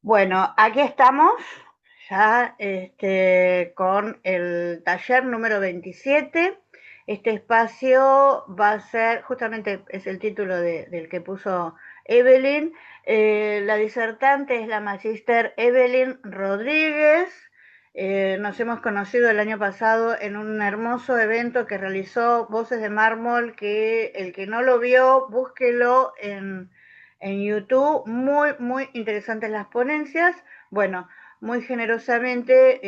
Bueno, aquí estamos ya con el taller número 27. Este espacio va a ser, justamente es el título del que puso Evelyn. La disertante es la magíster Evelyn Rodríguez. Nos hemos conocido el año pasado en un hermoso evento que realizó Voces de Mármol, que el que no lo vio, búsquelo en YouTube. Muy, muy interesantes las ponencias. Bueno, muy generosamente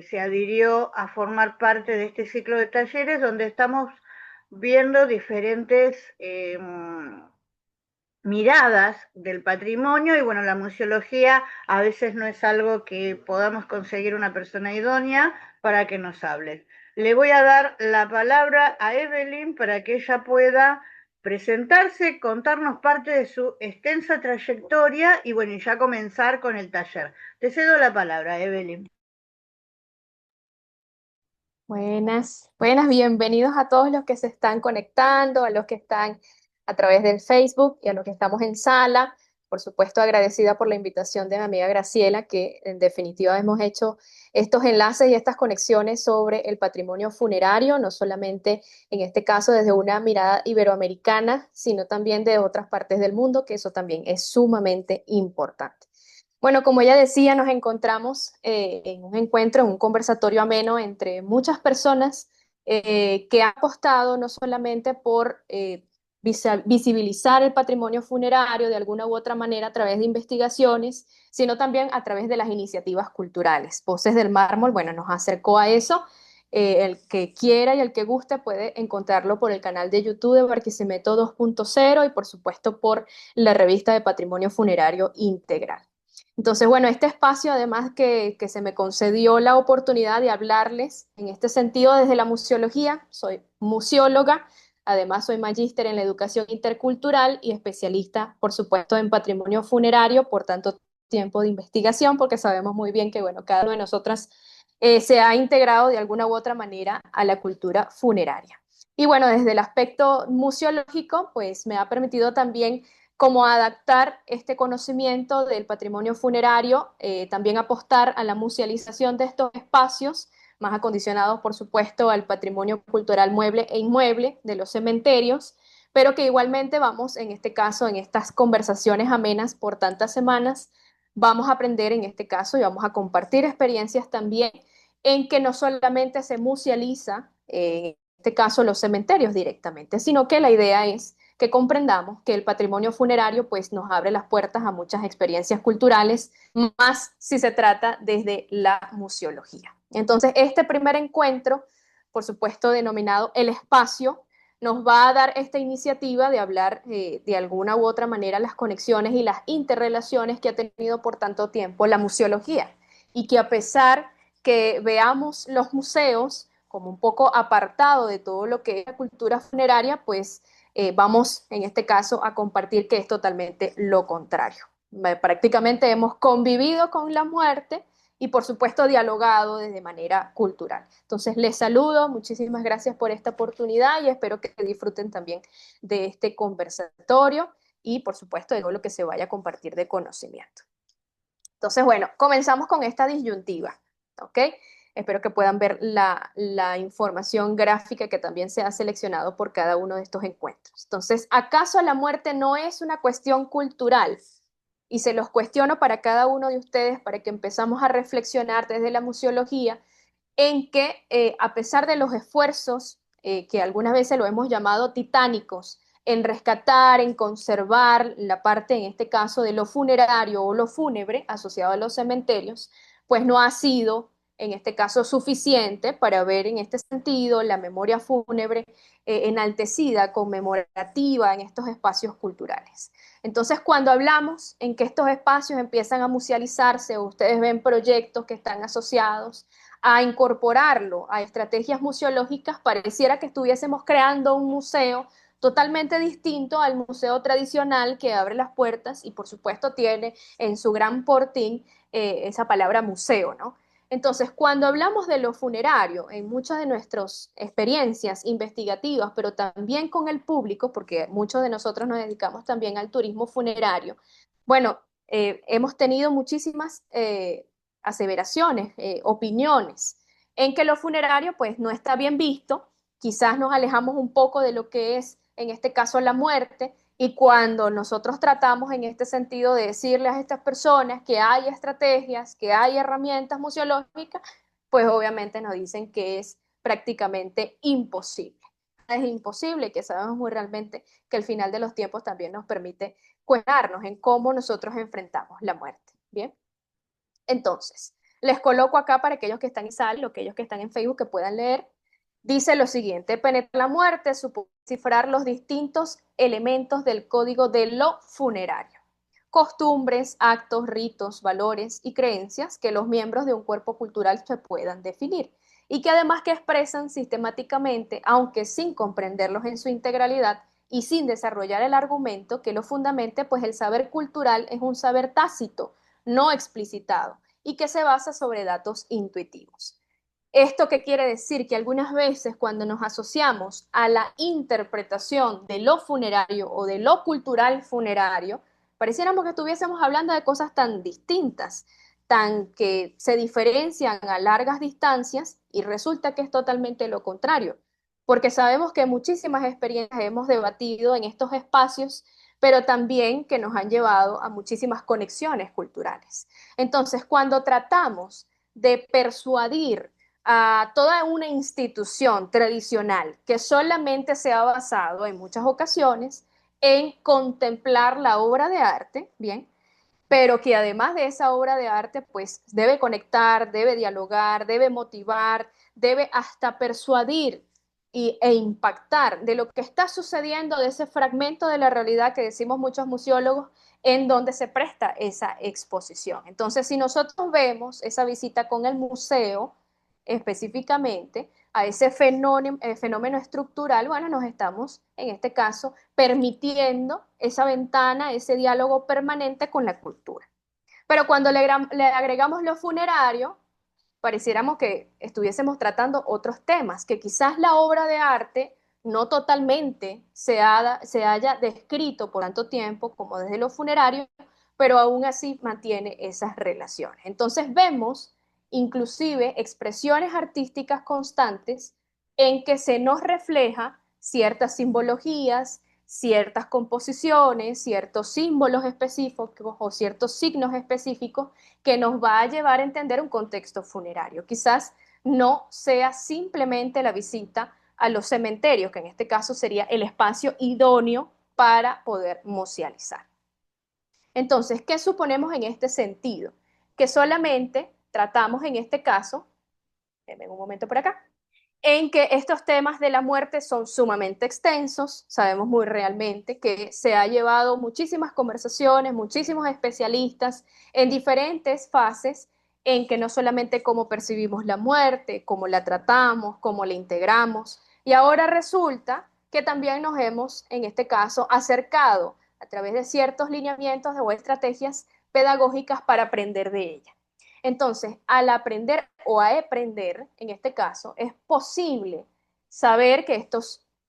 se adhirió a formar parte de este ciclo de talleres donde estamos viendo diferentes miradas del patrimonio. Y bueno, la museología a veces no es algo que podamos conseguir una persona idónea para que nos hable. Le voy a dar la palabra a Evelyn para que ella pueda presentarse, contarnos parte de su extensa trayectoria y bueno, y ya comenzar con el taller. Te cedo la palabra, Evelyn. Buenas, buenas, bienvenidos a todos los que se están conectando, a los que están a través del Facebook y a los que estamos en sala. Por supuesto, agradecida por la invitación de mi amiga Graciela, que en definitiva hemos hecho estos enlaces y estas conexiones sobre el patrimonio funerario, no solamente en este caso desde una mirada iberoamericana, sino también de otras partes del mundo, que eso también es sumamente importante. Bueno, como ella decía, nos encontramos en un encuentro, en un conversatorio ameno entre muchas personas que han apostado no solamente por visibilizar el patrimonio funerario de alguna u otra manera a través de investigaciones, sino también a través de las iniciativas culturales. Voces del Mármol, bueno, nos acercó a eso. El que quiera y el que guste puede encontrarlo por el canal de YouTube de Barquisimeto 2.0 y por supuesto por la revista de Patrimonio Funerario Integral. Entonces, bueno, este espacio, además que se me concedió la oportunidad de hablarles en este sentido desde la museología, soy museóloga, además soy magíster en la educación intercultural y especialista, por supuesto, en patrimonio funerario, por tanto tiempo de investigación, porque sabemos muy bien que, bueno, cada una de nosotras se ha integrado de alguna u otra manera a la cultura funeraria. Y bueno, desde el aspecto museológico, pues me ha permitido también cómo adaptar este conocimiento del patrimonio funerario, también apostar a la musealización de estos espacios, más acondicionados, por supuesto, al patrimonio cultural mueble e inmueble de los cementerios, pero que igualmente vamos, en este caso, en estas conversaciones amenas por tantas semanas, vamos a aprender en este caso y vamos a compartir experiencias también en que no solamente se musealiza, en este caso, los cementerios directamente, sino que la idea es que comprendamos que el patrimonio funerario pues nos abre las puertas a muchas experiencias culturales, más si se trata desde la museología. Entonces, este primer encuentro, por supuesto denominado El Espacio, nos va a dar esta iniciativa de hablar de alguna u otra manera las conexiones y las interrelaciones que ha tenido por tanto tiempo la museología y que a pesar que veamos los museos como un poco apartado de todo lo que es la cultura funeraria, pues vamos en este caso a compartir que es totalmente lo contrario. Prácticamente hemos convivido con la muerte y por supuesto dialogado desde manera cultural. Entonces les saludo, muchísimas gracias por esta oportunidad y espero que disfruten también de este conversatorio y por supuesto de todo lo que se vaya a compartir de conocimiento. Entonces, bueno, comenzamos con esta disyuntiva, ¿ok? Espero que puedan ver la información gráfica que también se ha seleccionado por cada uno de estos encuentros. Entonces, ¿acaso la muerte no es una cuestión cultural? Y se los cuestiono para cada uno de ustedes para que empezamos a reflexionar desde la museología en que a pesar de los esfuerzos que algunas veces lo hemos llamado titánicos, en rescatar, en conservar la parte, en este caso, de lo funerario o lo fúnebre asociado a los cementerios, pues no ha sido, en este caso, suficiente para ver en este sentido la memoria fúnebre enaltecida, conmemorativa en estos espacios culturales. Entonces, cuando hablamos en que estos espacios empiezan a musealizarse, o ustedes ven proyectos que están asociados a incorporarlo a estrategias museológicas, pareciera que estuviésemos creando un museo totalmente distinto al museo tradicional que abre las puertas y por supuesto tiene en su gran portín esa palabra museo, ¿no? Entonces, cuando hablamos de lo funerario, en muchas de nuestras experiencias investigativas, pero también con el público, porque muchos de nosotros nos dedicamos también al turismo funerario, bueno, hemos tenido muchísimas aseveraciones, opiniones, en que lo funerario pues no está bien visto, quizás nos alejamos un poco de lo que es, en este caso, la muerte, y cuando nosotros tratamos en este sentido de decirles a estas personas que hay estrategias, que hay herramientas museológicas, pues obviamente nos dicen que es prácticamente imposible. Es imposible, que sabemos muy realmente que el final de los tiempos también nos permite cuestionarnos en cómo nosotros enfrentamos la muerte. Bien, entonces, les coloco acá para aquellos que están en sala, o aquellos que están en Facebook que puedan leer. Dice lo siguiente: penetrar la muerte supone cifrar los distintos elementos del código de lo funerario, costumbres, actos, ritos, valores y creencias que los miembros de un cuerpo cultural se puedan definir y que además que expresan sistemáticamente, aunque sin comprenderlos en su integralidad y sin desarrollar el argumento que lo fundamente, pues el saber cultural es un saber tácito, no explicitado, y que se basa sobre datos intuitivos. ¿Esto qué quiere decir? Que algunas veces cuando nos asociamos a la interpretación de lo funerario o de lo cultural funerario, pareciéramos que estuviésemos hablando de cosas tan distintas, tan que se diferencian a largas distancias, y resulta que es totalmente lo contrario, porque sabemos que muchísimas experiencias hemos debatido en estos espacios, pero también que nos han llevado a muchísimas conexiones culturales. Entonces, cuando tratamos de persuadir a toda una institución tradicional que solamente se ha basado en muchas ocasiones en contemplar la obra de arte, bien, pero que además de esa obra de arte, pues debe conectar, debe dialogar, debe motivar, debe hasta persuadir e impactar de lo que está sucediendo, de ese fragmento de la realidad que decimos muchos museólogos, en donde se presta esa exposición. Entonces, si nosotros vemos esa visita con el museo específicamente a ese fenómeno estructural, bueno, nos estamos, en este caso, permitiendo esa ventana, ese diálogo permanente con la cultura. Pero cuando le agregamos lo funerario, pareciéramos que estuviésemos tratando otros temas, que quizás la obra de arte no totalmente se haya descrito por tanto tiempo como desde lo funerario, pero aún así mantiene esas relaciones. Entonces vemos inclusive expresiones artísticas constantes en que se nos refleja ciertas simbologías, ciertas composiciones, ciertos símbolos específicos o ciertos signos específicos que nos va a llevar a entender un contexto funerario. Quizás no sea simplemente la visita a los cementerios, que en este caso sería el espacio idóneo para poder musealizar. Entonces, ¿qué suponemos en este sentido? Que solamente tratamos en este caso, denme un momento por acá, en que estos temas de la muerte son sumamente extensos. Sabemos muy realmente que se ha llevado muchísimas conversaciones, muchísimos especialistas en diferentes fases, en que no solamente cómo percibimos la muerte, cómo la tratamos, cómo la integramos, y ahora resulta que también nos hemos, en este caso, acercado a través de ciertos lineamientos o estrategias pedagógicas para aprender de ella. Entonces, al aprender o a aprender, en este caso, es posible saber que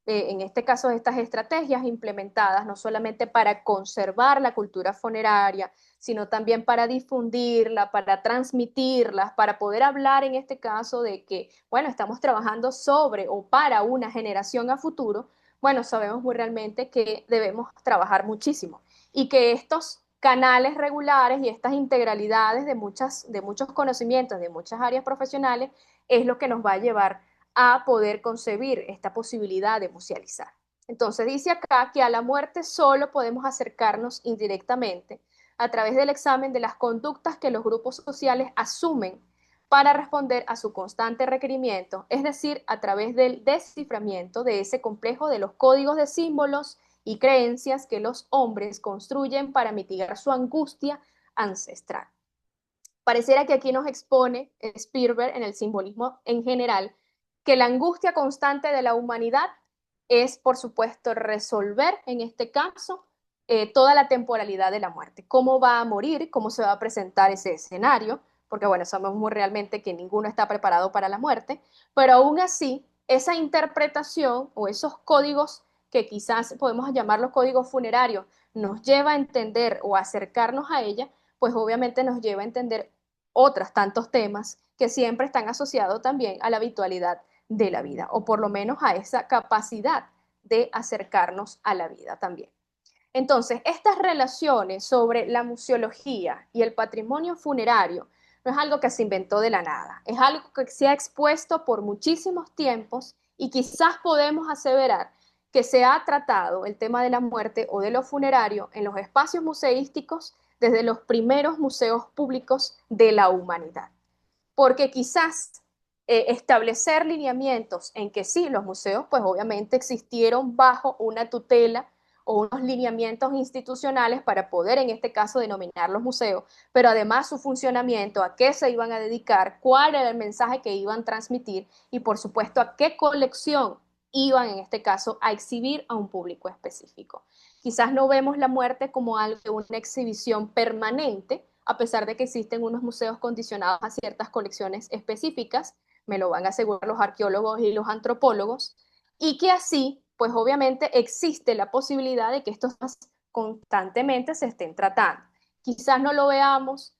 en este caso, estas estrategias implementadas no solamente para conservar la cultura funeraria, sino también para difundirla, para transmitirla, para poder hablar en este caso de que, bueno, estamos trabajando sobre o para una generación a futuro. Bueno, sabemos muy realmente que debemos trabajar muchísimo y que estos canales regulares y estas integralidades de muchos conocimientos, de muchas áreas profesionales, es lo que nos va a llevar a poder concebir esta posibilidad de musealizar. Entonces dice acá que a la muerte solo podemos acercarnos indirectamente a través del examen de las conductas que los grupos sociales asumen para responder a su constante requerimiento, es decir, a través del desciframiento de ese complejo de los códigos de símbolos y creencias que los hombres construyen para mitigar su angustia ancestral. Pareciera que aquí nos expone Spielberg en el simbolismo en general que la angustia constante de la humanidad es, por supuesto, resolver en este caso toda la temporalidad de la muerte. ¿Cómo va a morir? ¿Cómo se va a presentar ese escenario? Porque, bueno, sabemos muy realmente que ninguno está preparado para la muerte, pero aún así, esa interpretación o esos códigos que quizás podemos llamarlo código funerario, nos lleva a entender o acercarnos a ella, pues obviamente nos lleva a entender otros tantos temas que siempre están asociados también a la habitualidad de la vida, o por lo menos a esa capacidad de acercarnos a la vida también. Entonces, estas relaciones sobre la museología y el patrimonio funerario no es algo que se inventó de la nada, es algo que se ha expuesto por muchísimos tiempos y quizás podemos aseverar que se ha tratado el tema de la muerte o de lo funerario en los espacios museísticos desde los primeros museos públicos de la humanidad. Porque quizás establecer lineamientos en que sí, los museos pues obviamente existieron bajo una tutela o unos lineamientos institucionales para poder en este caso denominar los museos, pero además su funcionamiento, a qué se iban a dedicar, cuál era el mensaje que iban a transmitir y por supuesto a qué colección iban en este caso a exhibir a un público específico. Quizás no vemos la muerte como algo de una exhibición permanente, a pesar de que existen unos museos condicionados a ciertas colecciones específicas, me lo van a asegurar los arqueólogos y los antropólogos, y que así, pues obviamente existe la posibilidad de que estos constantemente se estén tratando. Quizás no lo veamos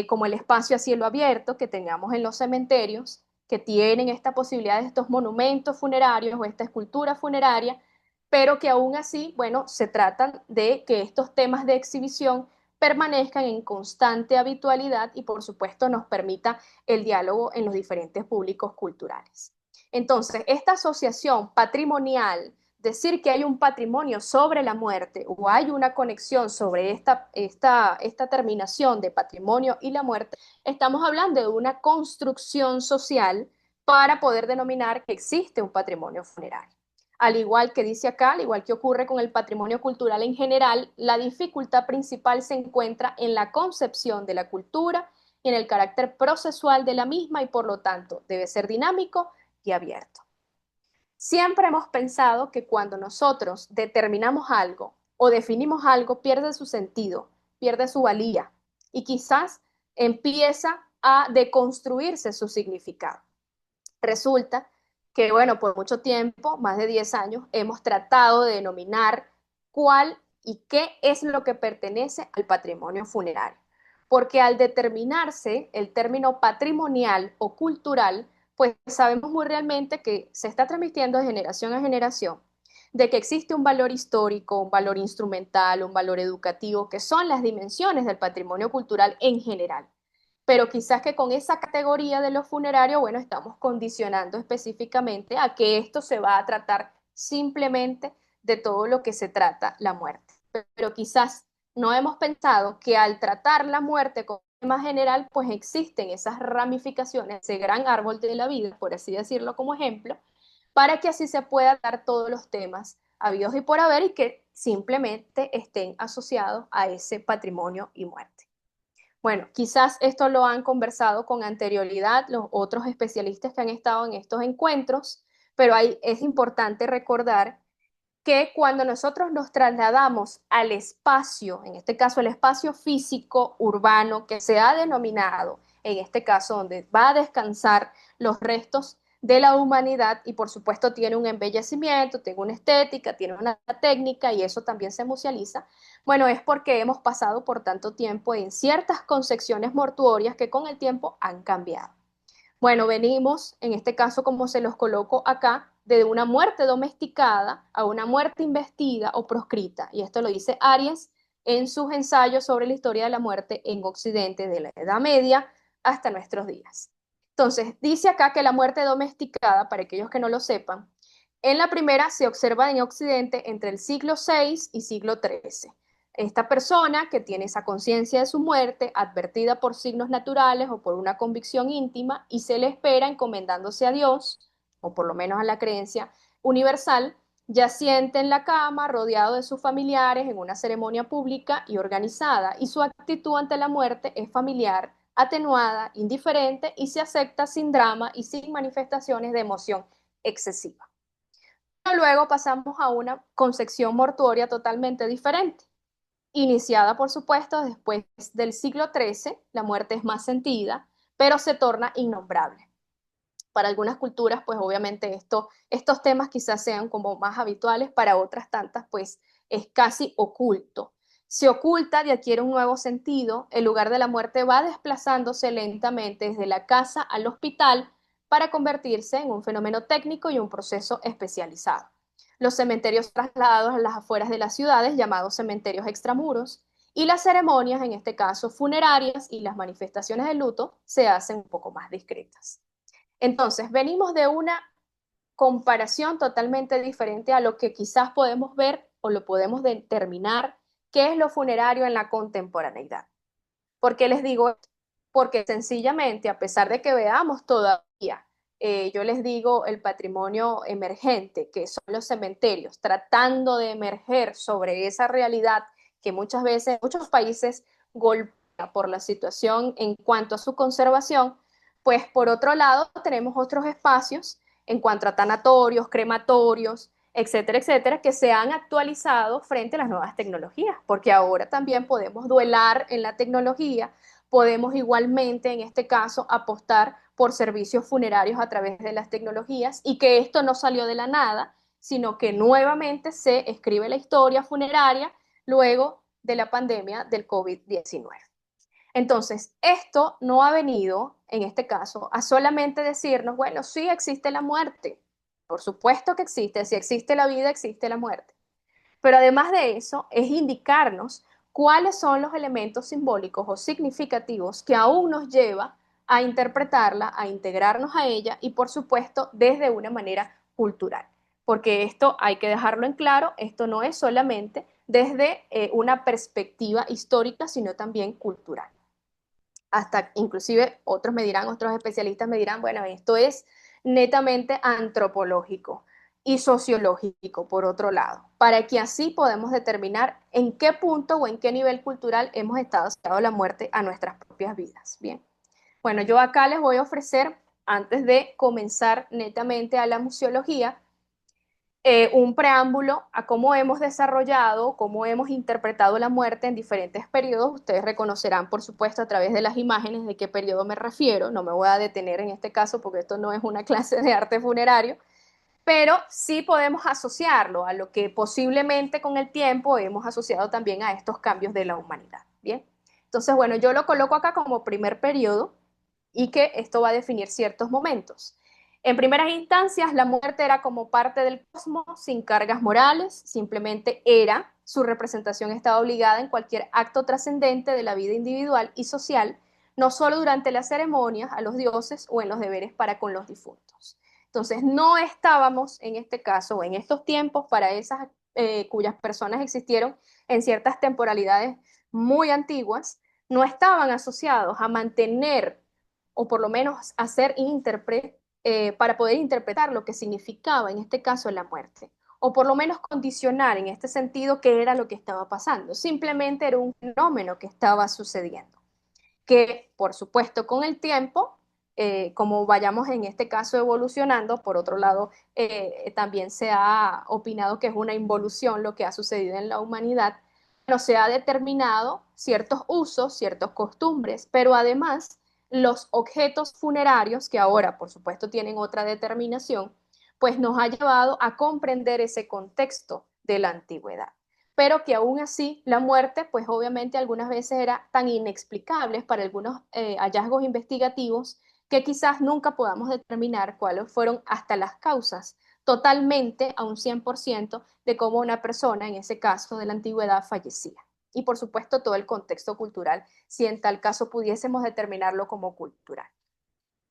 como el espacio a cielo abierto que teníamos en los cementerios, que tienen esta posibilidad de estos monumentos funerarios o esta escultura funeraria, pero que aún así, bueno, se tratan de que estos temas de exhibición permanezcan en constante habitualidad y por supuesto nos permita el diálogo en los diferentes públicos culturales. Entonces, esta asociación patrimonial, decir que hay un patrimonio sobre la muerte o hay una conexión sobre esta terminación de patrimonio y la muerte, estamos hablando de una construcción social para poder denominar que existe un patrimonio funerario. Al igual que dice acá, al igual que ocurre con el patrimonio cultural en general, la dificultad principal se encuentra en la concepción de la cultura y en el carácter procesual de la misma y por lo tanto debe ser dinámico y abierto. Siempre hemos pensado que cuando nosotros determinamos algo o definimos algo, pierde su sentido, pierde su valía y quizás empieza a deconstruirse su significado. Resulta que, bueno, por mucho tiempo, más de 10 años, hemos tratado de denominar cuál y qué es lo que pertenece al patrimonio funerario. Porque al determinarse el término patrimonial o cultural, pues sabemos muy realmente que se está transmitiendo de generación a generación, de que existe un valor histórico, un valor instrumental, un valor educativo, que son las dimensiones del patrimonio cultural en general, pero quizás que con esa categoría de los funerarios, bueno, estamos condicionando específicamente a que esto se va a tratar simplemente de todo lo que se trata la muerte. Pero quizás no hemos pensado que al tratar la muerte como tema general, pues existen esas ramificaciones, ese gran árbol de la vida, por así decirlo como ejemplo, para que así se puedan dar todos los temas habidos y por haber y que simplemente estén asociados a ese patrimonio y muerte. Bueno, quizás esto lo han conversado con anterioridad los otros especialistas que han estado en estos encuentros, pero es importante recordar que cuando nosotros nos trasladamos al espacio, en este caso el espacio físico urbano que se ha denominado, en este caso donde va a descansar los restos de la humanidad y por supuesto tiene un embellecimiento, tiene una estética, tiene una técnica y eso también se musealiza, bueno, es porque hemos pasado por tanto tiempo en ciertas concepciones mortuorias que con el tiempo han cambiado. Bueno, venimos, en este caso como se los coloco acá, de una muerte domesticada a una muerte investida o proscrita. Y esto lo dice Arias en sus ensayos sobre la historia de la muerte en Occidente de la Edad Media hasta nuestros días. Entonces, dice acá que la muerte domesticada, para aquellos que no lo sepan, en la primera se observa en Occidente entre el siglo VI y siglo XIII. Esta persona que tiene esa conciencia de su muerte, advertida por signos naturales o por una convicción íntima, y se le espera encomendándose a Dios, o por lo menos a la creencia universal, yaciente en la cama, rodeado de sus familiares en una ceremonia pública y organizada, y su actitud ante la muerte es familiar, atenuada, indiferente y se acepta sin drama y sin manifestaciones de emoción excesiva. Pero luego pasamos a una concepción mortuoria totalmente diferente iniciada por supuesto después del siglo XIII, la muerte es más sentida, pero se torna innombrable. Para algunas culturas, pues obviamente estos temas quizás sean como más habituales, para otras tantas, pues es casi oculto. Se oculta y adquiere un nuevo sentido, el lugar de la muerte va desplazándose lentamente desde la casa al hospital para convertirse en un fenómeno técnico y un proceso especializado. Los cementerios trasladados a las afueras de las ciudades, llamados cementerios extramuros, y las ceremonias, en este caso funerarias, y las manifestaciones de luto se hacen un poco más discretas. Entonces, venimos de una comparación totalmente diferente a lo que quizás podemos ver o lo podemos determinar qué es lo funerario en la contemporaneidad. ¿Por qué les digo esto? Porque sencillamente, a pesar de que veamos todavía, yo les digo, el patrimonio emergente, que son los cementerios, tratando de emerger sobre esa realidad que muchas veces, muchos países golpea por la situación en cuanto a su conservación, pues por otro lado tenemos otros espacios en cuanto a tanatorios, crematorios, etcétera, que se han actualizado frente a las nuevas tecnologías, porque ahora también podemos duelar en la tecnología, podemos igualmente, en este caso, apostar por servicios funerarios a través de las tecnologías y que esto no salió de la nada, sino que nuevamente se escribe la historia funeraria luego de la pandemia del COVID-19. Entonces, esto no ha venido, en este caso, a solamente decirnos, bueno, sí existe la muerte, por supuesto que existe, si existe la vida, existe la muerte. Pero además de eso, es indicarnos cuáles son los elementos simbólicos o significativos que aún nos lleva a interpretarla, a integrarnos a ella y, por supuesto, desde una manera cultural. Porque esto hay que dejarlo en claro, esto no es solamente desde una perspectiva histórica, sino también cultural. Hasta inclusive otros me dirán, otros especialistas me dirán, bueno, esto es netamente antropológico y sociológico, por otro lado, para que así podamos determinar en qué punto o en qué nivel cultural hemos estado asociado la muerte a nuestras propias vidas. Bien, bueno, yo acá les voy a ofrecer, antes de comenzar netamente a la museología, un preámbulo a cómo hemos desarrollado, cómo hemos interpretado la muerte en diferentes periodos. Ustedes reconocerán, por supuesto, a través de las imágenes de qué periodo me refiero. No me voy a detener en este caso porque esto no es una clase de arte funerario, pero sí podemos asociarlo a lo que posiblemente con el tiempo hemos asociado también a estos cambios de la humanidad. Bien, entonces, bueno, yo lo coloco acá como primer periodo y que esto va a definir ciertos momentos. En primeras instancias, la muerte era como parte del cosmos, sin cargas morales, simplemente era, su representación estaba obligada en cualquier acto trascendente de la vida individual y social, no solo durante las ceremonias a los dioses o en los deberes para con los difuntos. Entonces, no estábamos en este caso o en estos tiempos para esas cuyas personas existieron en ciertas temporalidades muy antiguas, no estaban asociados a mantener o por lo menos hacer intérprete para poder interpretar lo que significaba en este caso la muerte, o por lo menos condicionar en este sentido qué era lo que estaba pasando. Simplemente era un fenómeno que estaba sucediendo, que por supuesto con el tiempo, como vayamos en este caso evolucionando, por otro lado, también se ha opinado que es una involución lo que ha sucedido en la humanidad, pero se ha determinado ciertos usos, ciertas costumbres, pero además los objetos funerarios, que ahora por supuesto tienen otra determinación, pues nos ha llevado a comprender ese contexto de la antigüedad, pero que aún así la muerte, pues obviamente algunas veces era tan inexplicable para algunos hallazgos investigativos que quizás nunca podamos determinar cuáles fueron hasta las causas totalmente a un 100% de cómo una persona, en ese caso de la antigüedad, fallecía. Y por supuesto todo el contexto cultural, si en tal caso pudiésemos determinarlo como cultural.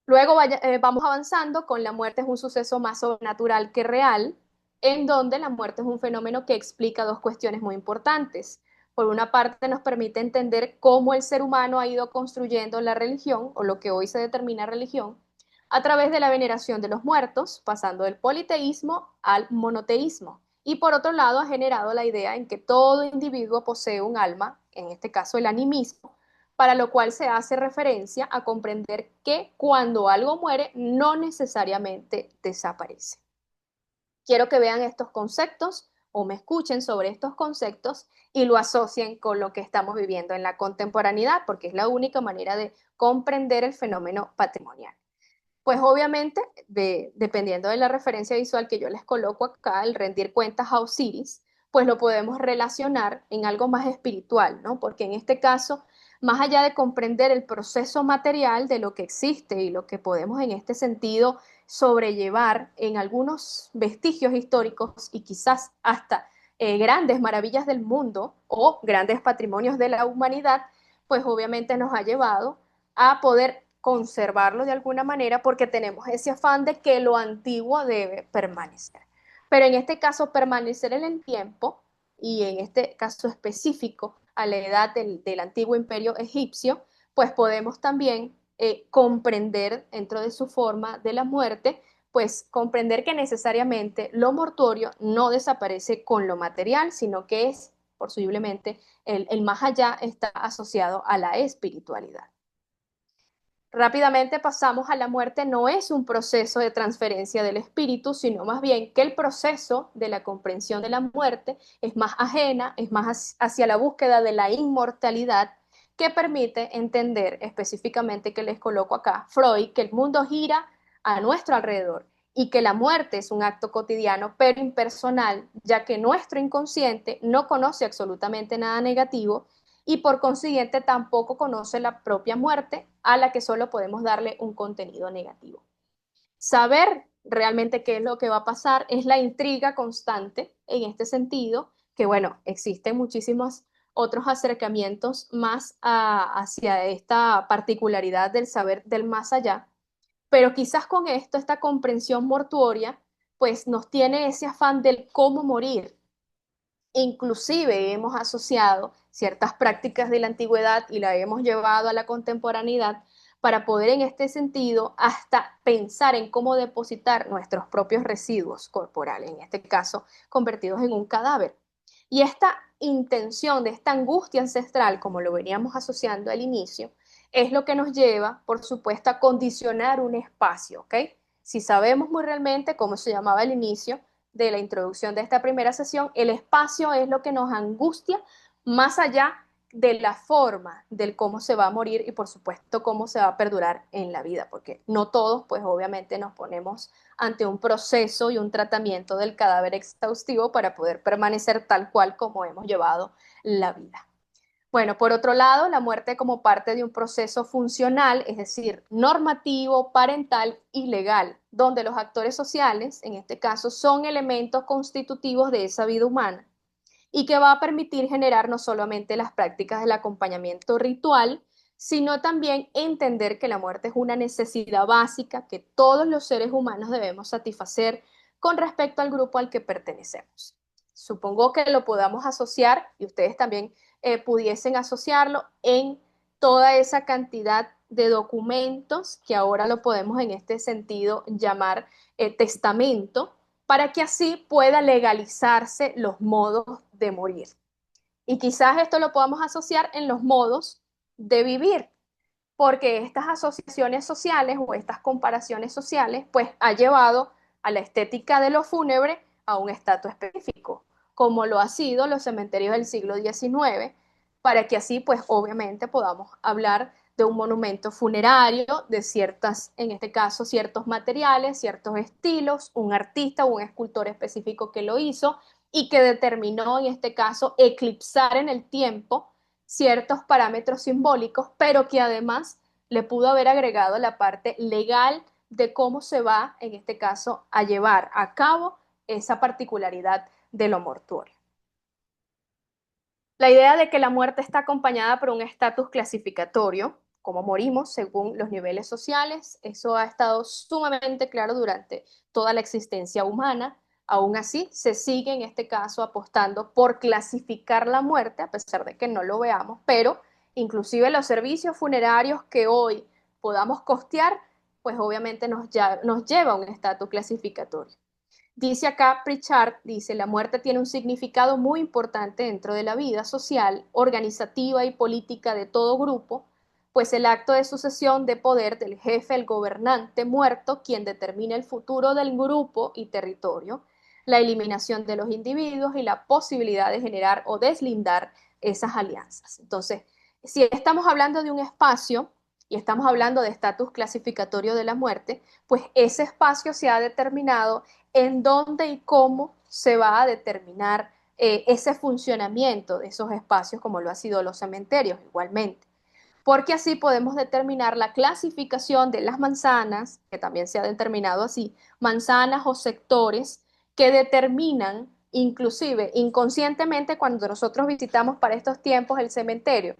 Luego vamos avanzando con la muerte es un suceso más sobrenatural que real, en donde la muerte es un fenómeno que explica dos cuestiones muy importantes. Por una parte, nos permite entender cómo el ser humano ha ido construyendo la religión, o lo que hoy se determina religión, a través de la veneración de los muertos, pasando del politeísmo al monoteísmo. Y por otro lado, ha generado la idea en que todo individuo posee un alma, en este caso el animismo, para lo cual se hace referencia a comprender que cuando algo muere no necesariamente desaparece. Quiero que vean estos conceptos o me escuchen sobre estos conceptos y lo asocien con lo que estamos viviendo en la contemporaneidad, porque es la única manera de comprender el fenómeno patrimonial. Pues obviamente, dependiendo de la referencia visual que yo les coloco acá, el rendir cuentas a Osiris, pues lo podemos relacionar en algo más espiritual, ¿no? Porque en este caso, más allá de comprender el proceso material de lo que existe y lo que podemos en este sentido sobrellevar en algunos vestigios históricos y quizás hasta grandes maravillas del mundo o grandes patrimonios de la humanidad, pues obviamente nos ha llevado a poder conservarlo de alguna manera porque tenemos ese afán de que lo antiguo debe permanecer. Pero en este caso, permanecer en el tiempo y en este caso específico a la edad del antiguo imperio egipcio, pues podemos también comprender dentro de su forma de la muerte, pues comprender que necesariamente lo mortuorio no desaparece con lo material, sino que es posiblemente el más allá está asociado a la espiritualidad. Rápidamente pasamos a la muerte, no es un proceso de transferencia del espíritu, sino más bien que el proceso de la comprensión de la muerte es más ajena, es más hacia la búsqueda de la inmortalidad, que permite entender específicamente que les coloco acá, Freud, que el mundo gira a nuestro alrededor y que la muerte es un acto cotidiano pero impersonal, ya que nuestro inconsciente no conoce absolutamente nada negativo y por consiguiente tampoco conoce la propia muerte a la que solo podemos darle un contenido negativo. Saber realmente qué es lo que va a pasar es la intriga constante en este sentido, que bueno, existen muchísimos otros acercamientos más hacia esta particularidad del saber del más allá, pero quizás con esto, esta comprensión mortuoria, pues nos tiene ese afán del cómo morir. Inclusive hemos asociado ciertas prácticas de la antigüedad y la hemos llevado a la contemporaneidad para poder en este sentido hasta pensar en cómo depositar nuestros propios residuos corporales, en este caso convertidos en un cadáver. Y esta intención de esta angustia ancestral, como lo veníamos asociando al inicio, es lo que nos lleva, por supuesto, a condicionar un espacio, ¿ok? Si sabemos muy realmente cómo se llamaba al inicio, de la introducción de esta primera sesión, el espacio es lo que nos angustia más allá de la forma del cómo se va a morir y por supuesto cómo se va a perdurar en la vida, porque no todos pues obviamente nos ponemos ante un proceso y un tratamiento del cadáver exhaustivo para poder permanecer tal cual como hemos llevado la vida. Bueno, por otro lado, la muerte como parte de un proceso funcional, es decir, normativo, parental y legal, donde los actores sociales, en este caso, son elementos constitutivos de esa vida humana y que va a permitir generar no solamente las prácticas del acompañamiento ritual, sino también entender que la muerte es una necesidad básica que todos los seres humanos debemos satisfacer con respecto al grupo al que pertenecemos. Supongo que lo podamos asociar y ustedes también pudiesen asociarlo en toda esa cantidad de documentos que ahora lo podemos en este sentido llamar testamento, para que así pueda legalizarse los modos de morir. Y quizás esto lo podamos asociar en los modos de vivir, porque estas asociaciones sociales o estas comparaciones sociales, pues ha llevado a la estética de lo fúnebre a un estatus específico, como lo ha sido los cementerios del siglo XIX, para que así, pues obviamente podamos hablar de un monumento funerario, de ciertas, en este caso, ciertos materiales, ciertos estilos, un artista o un escultor específico que lo hizo y que determinó, en este caso, eclipsar en el tiempo ciertos parámetros simbólicos, pero que además le pudo haber agregado la parte legal de cómo se va, en este caso, a llevar a cabo esa particularidad de lo mortuorio. La idea de que la muerte está acompañada por un estatus clasificatorio, como morimos según los niveles sociales, eso ha estado sumamente claro durante toda la existencia humana. Aún así, se sigue en este caso apostando por clasificar la muerte, a pesar de que no lo veamos, pero inclusive los servicios funerarios que hoy podamos costear, pues obviamente nos lleva a un estatus clasificatorio. Dice acá Pritchard, dice, la muerte tiene un significado muy importante dentro de la vida social, organizativa y política de todo grupo, pues el acto de sucesión de poder del jefe, el gobernante muerto, quien determina el futuro del grupo y territorio, la eliminación de los individuos y la posibilidad de generar o deslindar esas alianzas. Entonces, si estamos hablando de un espacio y estamos hablando de estatus clasificatorio de la muerte, pues ese espacio se ha determinado en dónde y cómo se va a determinar ese funcionamiento de esos espacios, como lo ha sido los cementerios igualmente. Porque así podemos determinar la clasificación de las manzanas, que también se ha determinado así, manzanas o sectores que determinan, inclusive inconscientemente, cuando nosotros visitamos para estos tiempos el cementerio,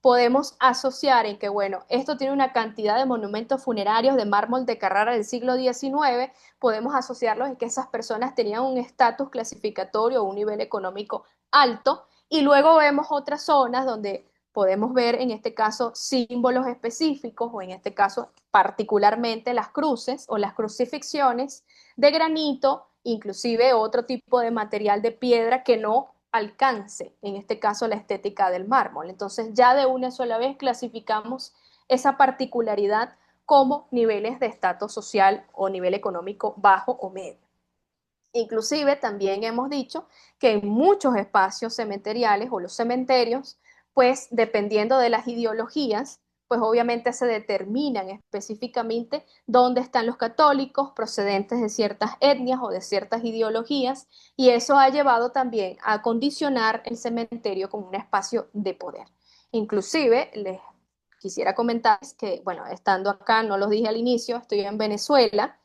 podemos asociar en que, bueno, esto tiene una cantidad de monumentos funerarios de mármol de Carrara del siglo XIX, podemos asociarlos en que esas personas tenían un estatus clasificatorio o un nivel económico alto, y luego vemos otras zonas donde podemos ver en este caso símbolos específicos o en este caso particularmente las cruces o las crucifixiones de granito, inclusive otro tipo de material de piedra que no alcance, en este caso, la estética del mármol. Entonces ya de una sola vez clasificamos esa particularidad como niveles de estatus social o nivel económico bajo o medio. Inclusive también hemos dicho que en muchos espacios cementeriales o los cementerios, pues dependiendo de las ideologías, pues obviamente se determinan específicamente dónde están los católicos procedentes de ciertas etnias o de ciertas ideologías, y eso ha llevado también a condicionar el cementerio como un espacio de poder. Inclusive les quisiera comentar que, bueno, estando acá, no los dije al inicio, estoy en Venezuela,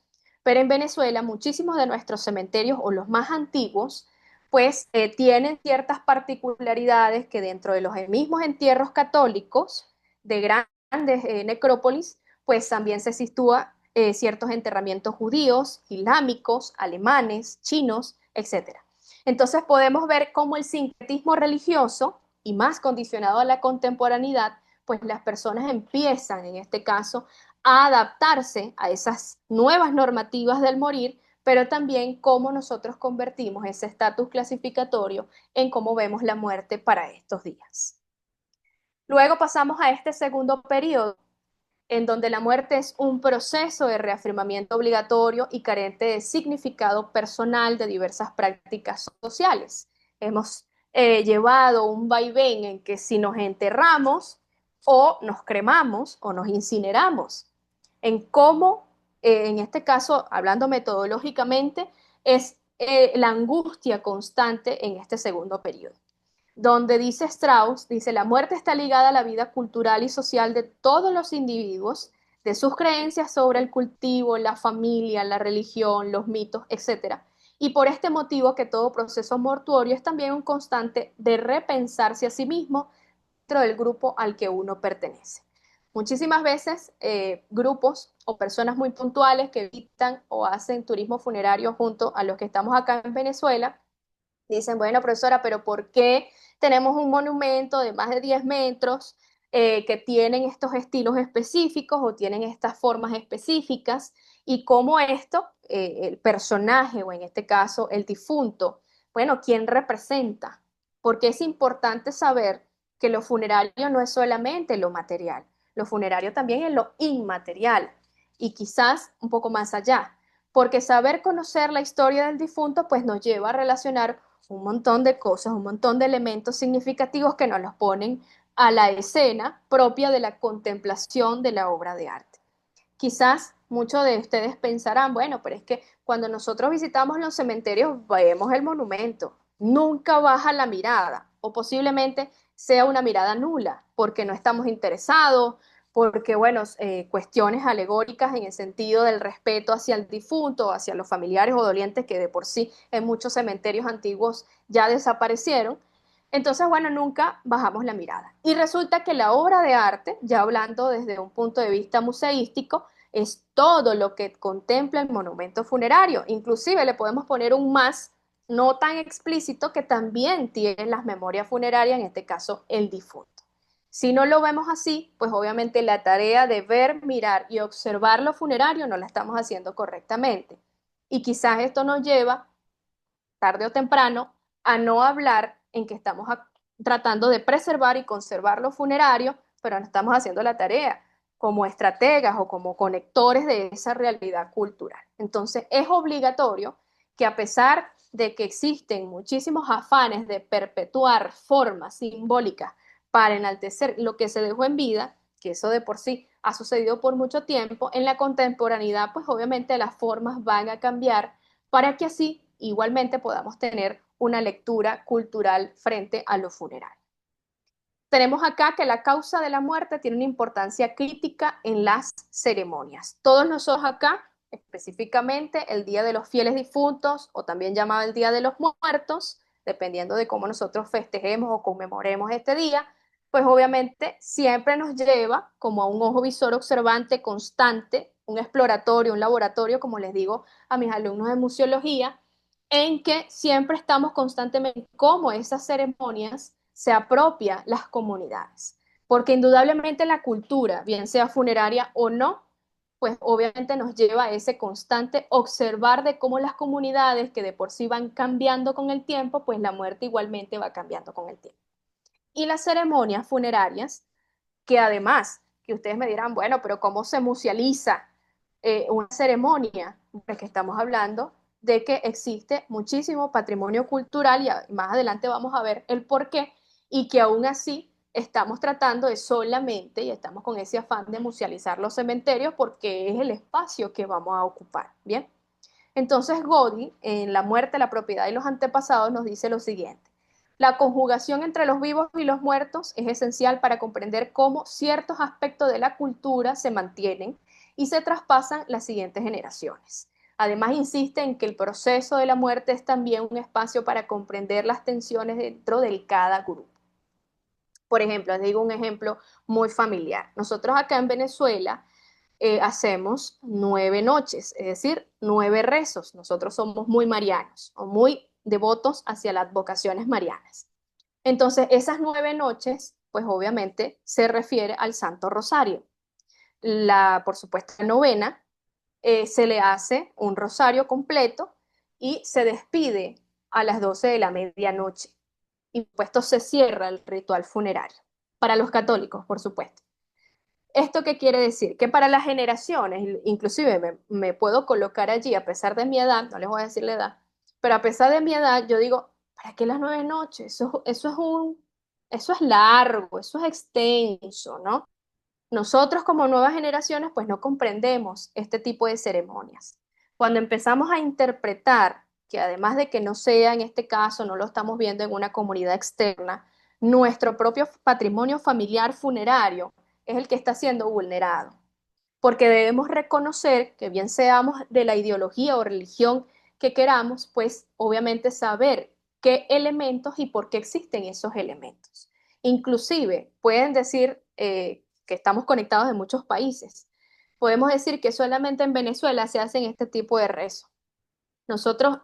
pero en Venezuela muchísimos de nuestros cementerios o los más antiguos, pues tienen ciertas particularidades que dentro de los mismos entierros católicos de grandes necrópolis, pues también se sitúa ciertos enterramientos judíos, islámicos, alemanes, chinos, etcétera. Entonces podemos ver cómo el sincretismo religioso y más condicionado a la contemporaneidad, pues las personas empiezan en este caso a adaptarse a esas nuevas normativas del morir, pero también cómo nosotros convertimos ese estatus clasificatorio en cómo vemos la muerte para estos días. Luego pasamos a este segundo periodo, en donde la muerte es un proceso de reafirmamiento obligatorio y carente de significado personal de diversas prácticas sociales. Hemos llevado un vaivén en que si nos enterramos o nos cremamos o nos incineramos, en cómo, en este caso, hablando metodológicamente, es la angustia constante en este segundo periodo, donde dice Strauss, dice, la muerte está ligada a la vida cultural y social de todos los individuos, de sus creencias sobre el cultivo, la familia, la religión, los mitos, etcétera. Y por este motivo que todo proceso mortuorio es también un constante de repensarse a sí mismo dentro del grupo al que uno pertenece. Muchísimas veces grupos o personas muy puntuales que visitan o hacen turismo funerario junto a los que estamos acá en Venezuela, dicen, bueno, profesora, pero ¿por qué tenemos un monumento de más de 10 metros que tienen estos estilos específicos o tienen estas formas específicas? Y cómo esto, el personaje o en este caso el difunto, bueno, ¿quién representa? Porque es importante saber que lo funerario no es solamente lo material, lo funerario también es lo inmaterial y quizás un poco más allá, porque saber conocer la historia del difunto pues nos lleva a relacionar un montón de cosas, un montón de elementos significativos que nos los ponen a la escena propia de la contemplación de la obra de arte. Quizás muchos de ustedes pensarán, bueno, pero es que cuando nosotros visitamos los cementerios vemos el monumento, nunca baja la mirada o posiblemente sea una mirada nula porque no estamos interesados, porque, bueno, cuestiones alegóricas en el sentido del respeto hacia el difunto, hacia los familiares o dolientes que de por sí en muchos cementerios antiguos ya desaparecieron. Entonces, bueno, nunca bajamos la mirada. Y resulta que la obra de arte, ya hablando desde un punto de vista museístico, es todo lo que contempla el monumento funerario. Inclusive le podemos poner un más no tan explícito que también tiene las memorias funerarias, en este caso el difunto. Si no lo vemos así, pues obviamente la tarea de ver, mirar y observar lo funerario no la estamos haciendo correctamente. Y quizás esto nos lleva, tarde o temprano, a no hablar en que estamos tratando de preservar y conservar lo funerario, pero no estamos haciendo la tarea como estrategas o como conectores de esa realidad cultural. Entonces es obligatorio que a pesar de que existen muchísimos afanes de perpetuar formas simbólicas para enaltecer lo que se dejó en vida, que eso de por sí ha sucedido por mucho tiempo, en la contemporaneidad, pues obviamente las formas van a cambiar para que así igualmente podamos tener una lectura cultural frente a lo funeral. Tenemos acá que la causa de la muerte tiene una importancia crítica en las ceremonias. Todos nosotros acá, específicamente el Día de los Fieles Difuntos, o también llamado el Día de los Muertos, dependiendo de cómo nosotros festejemos o conmemoremos este día, pues obviamente siempre nos lleva como a un ojo visor observante constante, un exploratorio, un laboratorio, como les digo a mis alumnos de museología, en que siempre estamos constantemente cómo esas ceremonias se apropia las comunidades. Porque indudablemente la cultura, bien sea funeraria o no, pues obviamente nos lleva a ese constante observar de cómo las comunidades que de por sí van cambiando con el tiempo, pues la muerte igualmente va cambiando con el tiempo. Y las ceremonias funerarias, que además, que ustedes me dirán, bueno, pero ¿cómo se musealiza una ceremonia? Porque estamos hablando de que existe muchísimo patrimonio cultural y más adelante vamos a ver el por qué, y que aún así estamos tratando de solamente, y estamos con ese afán de musealizar los cementerios porque es el espacio que vamos a ocupar, ¿bien? Entonces Godi, en La muerte, la propiedad y los antepasados, nos dice lo siguiente. La conjugación entre los vivos y los muertos es esencial para comprender cómo ciertos aspectos de la cultura se mantienen y se traspasan las siguientes generaciones. Además, insiste en que el proceso de la muerte es también un espacio para comprender las tensiones dentro de cada grupo. Por ejemplo, les digo un ejemplo muy familiar. Nosotros acá en Venezuela hacemos 9 noches, es decir, 9 rezos. Nosotros somos muy marianos o muy devotos hacia las vocaciones marianas. Entonces, esas 9 noches, pues obviamente se refiere al Santo Rosario. Por supuesto, la novena se le hace un rosario completo y se despide a las 12 de la medianoche. Y puesto se cierra el ritual funerario. Para los católicos, por supuesto. ¿Esto qué quiere decir? Que para las generaciones, inclusive me puedo colocar allí a pesar de mi edad, no les voy a decir la edad, pero a pesar de mi edad, yo digo, ¿para qué las 9 noches? Eso es largo, eso es extenso, ¿no? Nosotros como nuevas generaciones, pues no comprendemos este tipo de ceremonias. Cuando empezamos a interpretar que además de que no sea en este caso, no lo estamos viendo en una comunidad externa, nuestro propio patrimonio familiar funerario es el que está siendo vulnerado. Porque debemos reconocer que bien seamos de la ideología o religión que queramos, pues obviamente saber qué elementos y por qué existen esos elementos. Inclusive pueden decir que estamos conectados de muchos países. Podemos decir que solamente en Venezuela se hacen este tipo de rezos.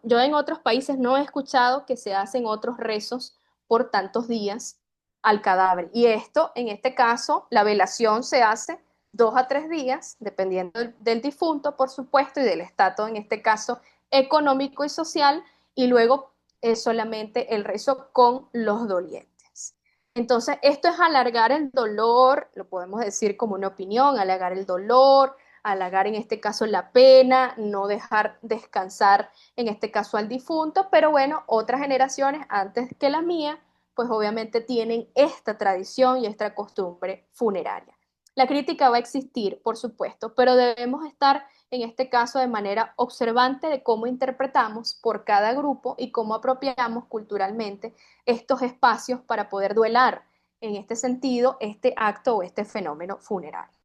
Yo en otros países no he escuchado que se hacen otros rezos por tantos días al cadáver. Y esto, en este caso, la velación se hace 2 a 3 días, dependiendo del difunto, por supuesto, y del estatus, en este caso, económico y social, y luego es solamente el rezo con los dolientes. Entonces, esto es alargar el dolor, lo podemos decir como una opinión, alargar el dolor, alargar en este caso la pena, no dejar descansar en este caso al difunto, pero bueno, otras generaciones antes que la mía, pues obviamente tienen esta tradición y esta costumbre funeraria. La crítica va a existir, por supuesto, pero debemos estar en este caso de manera observante de cómo interpretamos por cada grupo y cómo apropiamos culturalmente estos espacios para poder duelar en este sentido este acto o este fenómeno funerario.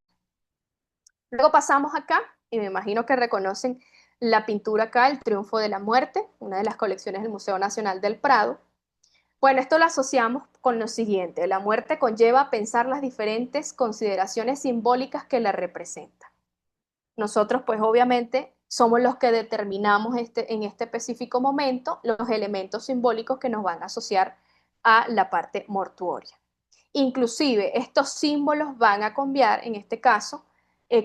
Luego pasamos acá, y me imagino que reconocen la pintura acá, El Triunfo de la Muerte, una de las colecciones del Museo Nacional del Prado. Bueno, esto lo asociamos con lo siguiente: la muerte conlleva pensar las diferentes consideraciones simbólicas que la representan. Nosotros, pues obviamente, somos los que determinamos en este específico momento los elementos simbólicos que nos van a asociar a la parte mortuoria. Inclusive estos símbolos van a cambiar, en este caso,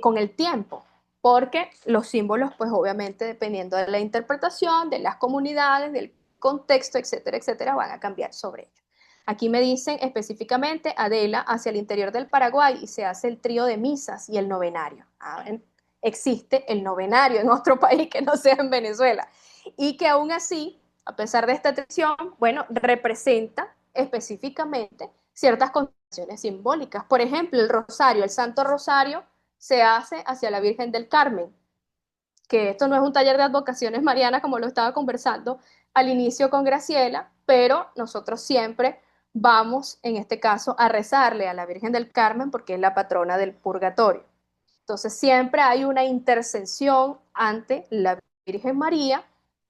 con el tiempo, porque los símbolos, pues obviamente, dependiendo de la interpretación, de las comunidades, del contexto, etcétera, etcétera, van a cambiar sobre ello. Aquí me dicen específicamente, Adela, hacia el interior del Paraguay y se hace el trío de misas y el novenario. Existe el novenario en otro país que no sea en Venezuela. Y que aún así, a pesar de esta tradición, bueno, representa específicamente ciertas simbólicas. Por ejemplo, el rosario, el Santo Rosario se hace hacia la Virgen del Carmen, que esto no es un taller de advocaciones marianas como lo estaba conversando al inicio con Graciela, pero nosotros siempre vamos, en este caso, a rezarle a la Virgen del Carmen porque es la patrona del purgatorio. Entonces siempre hay una intercesión ante la Virgen María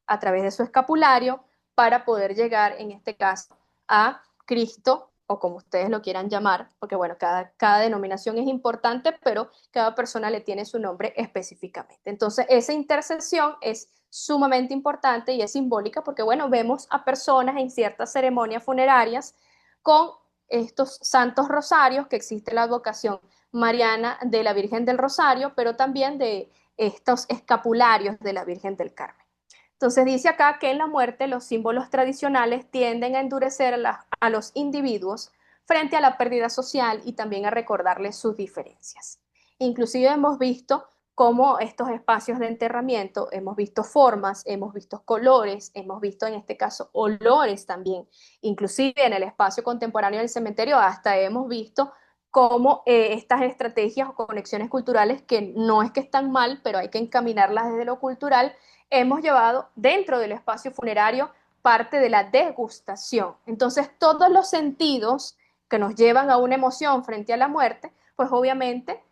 a través de su escapulario para poder llegar, en este caso, a Cristo, o como ustedes lo quieran llamar, porque bueno, cada denominación es importante, pero cada persona le tiene su nombre específicamente. Entonces, esa intercesión es sumamente importante y es simbólica porque, bueno, vemos a personas en ciertas ceremonias funerarias con estos santos rosarios, que existe la advocación mariana de la Virgen del Rosario, pero también de estos escapularios de la Virgen del Carmen. Entonces dice acá que en la muerte los símbolos tradicionales tienden a endurecer a los individuos frente a la pérdida social y también a recordarles sus diferencias. Inclusive hemos visto cómo estos espacios de enterramiento, hemos visto formas, hemos visto colores, hemos visto en este caso olores también. Inclusive en el espacio contemporáneo del cementerio hasta hemos visto cómo estas estrategias o conexiones culturales, que no es que están mal, pero hay que encaminarlas desde lo cultural, hemos llevado dentro del espacio funerario parte de la degustación. Entonces, todos los sentidos que nos llevan a una emoción frente a la muerte, pues obviamente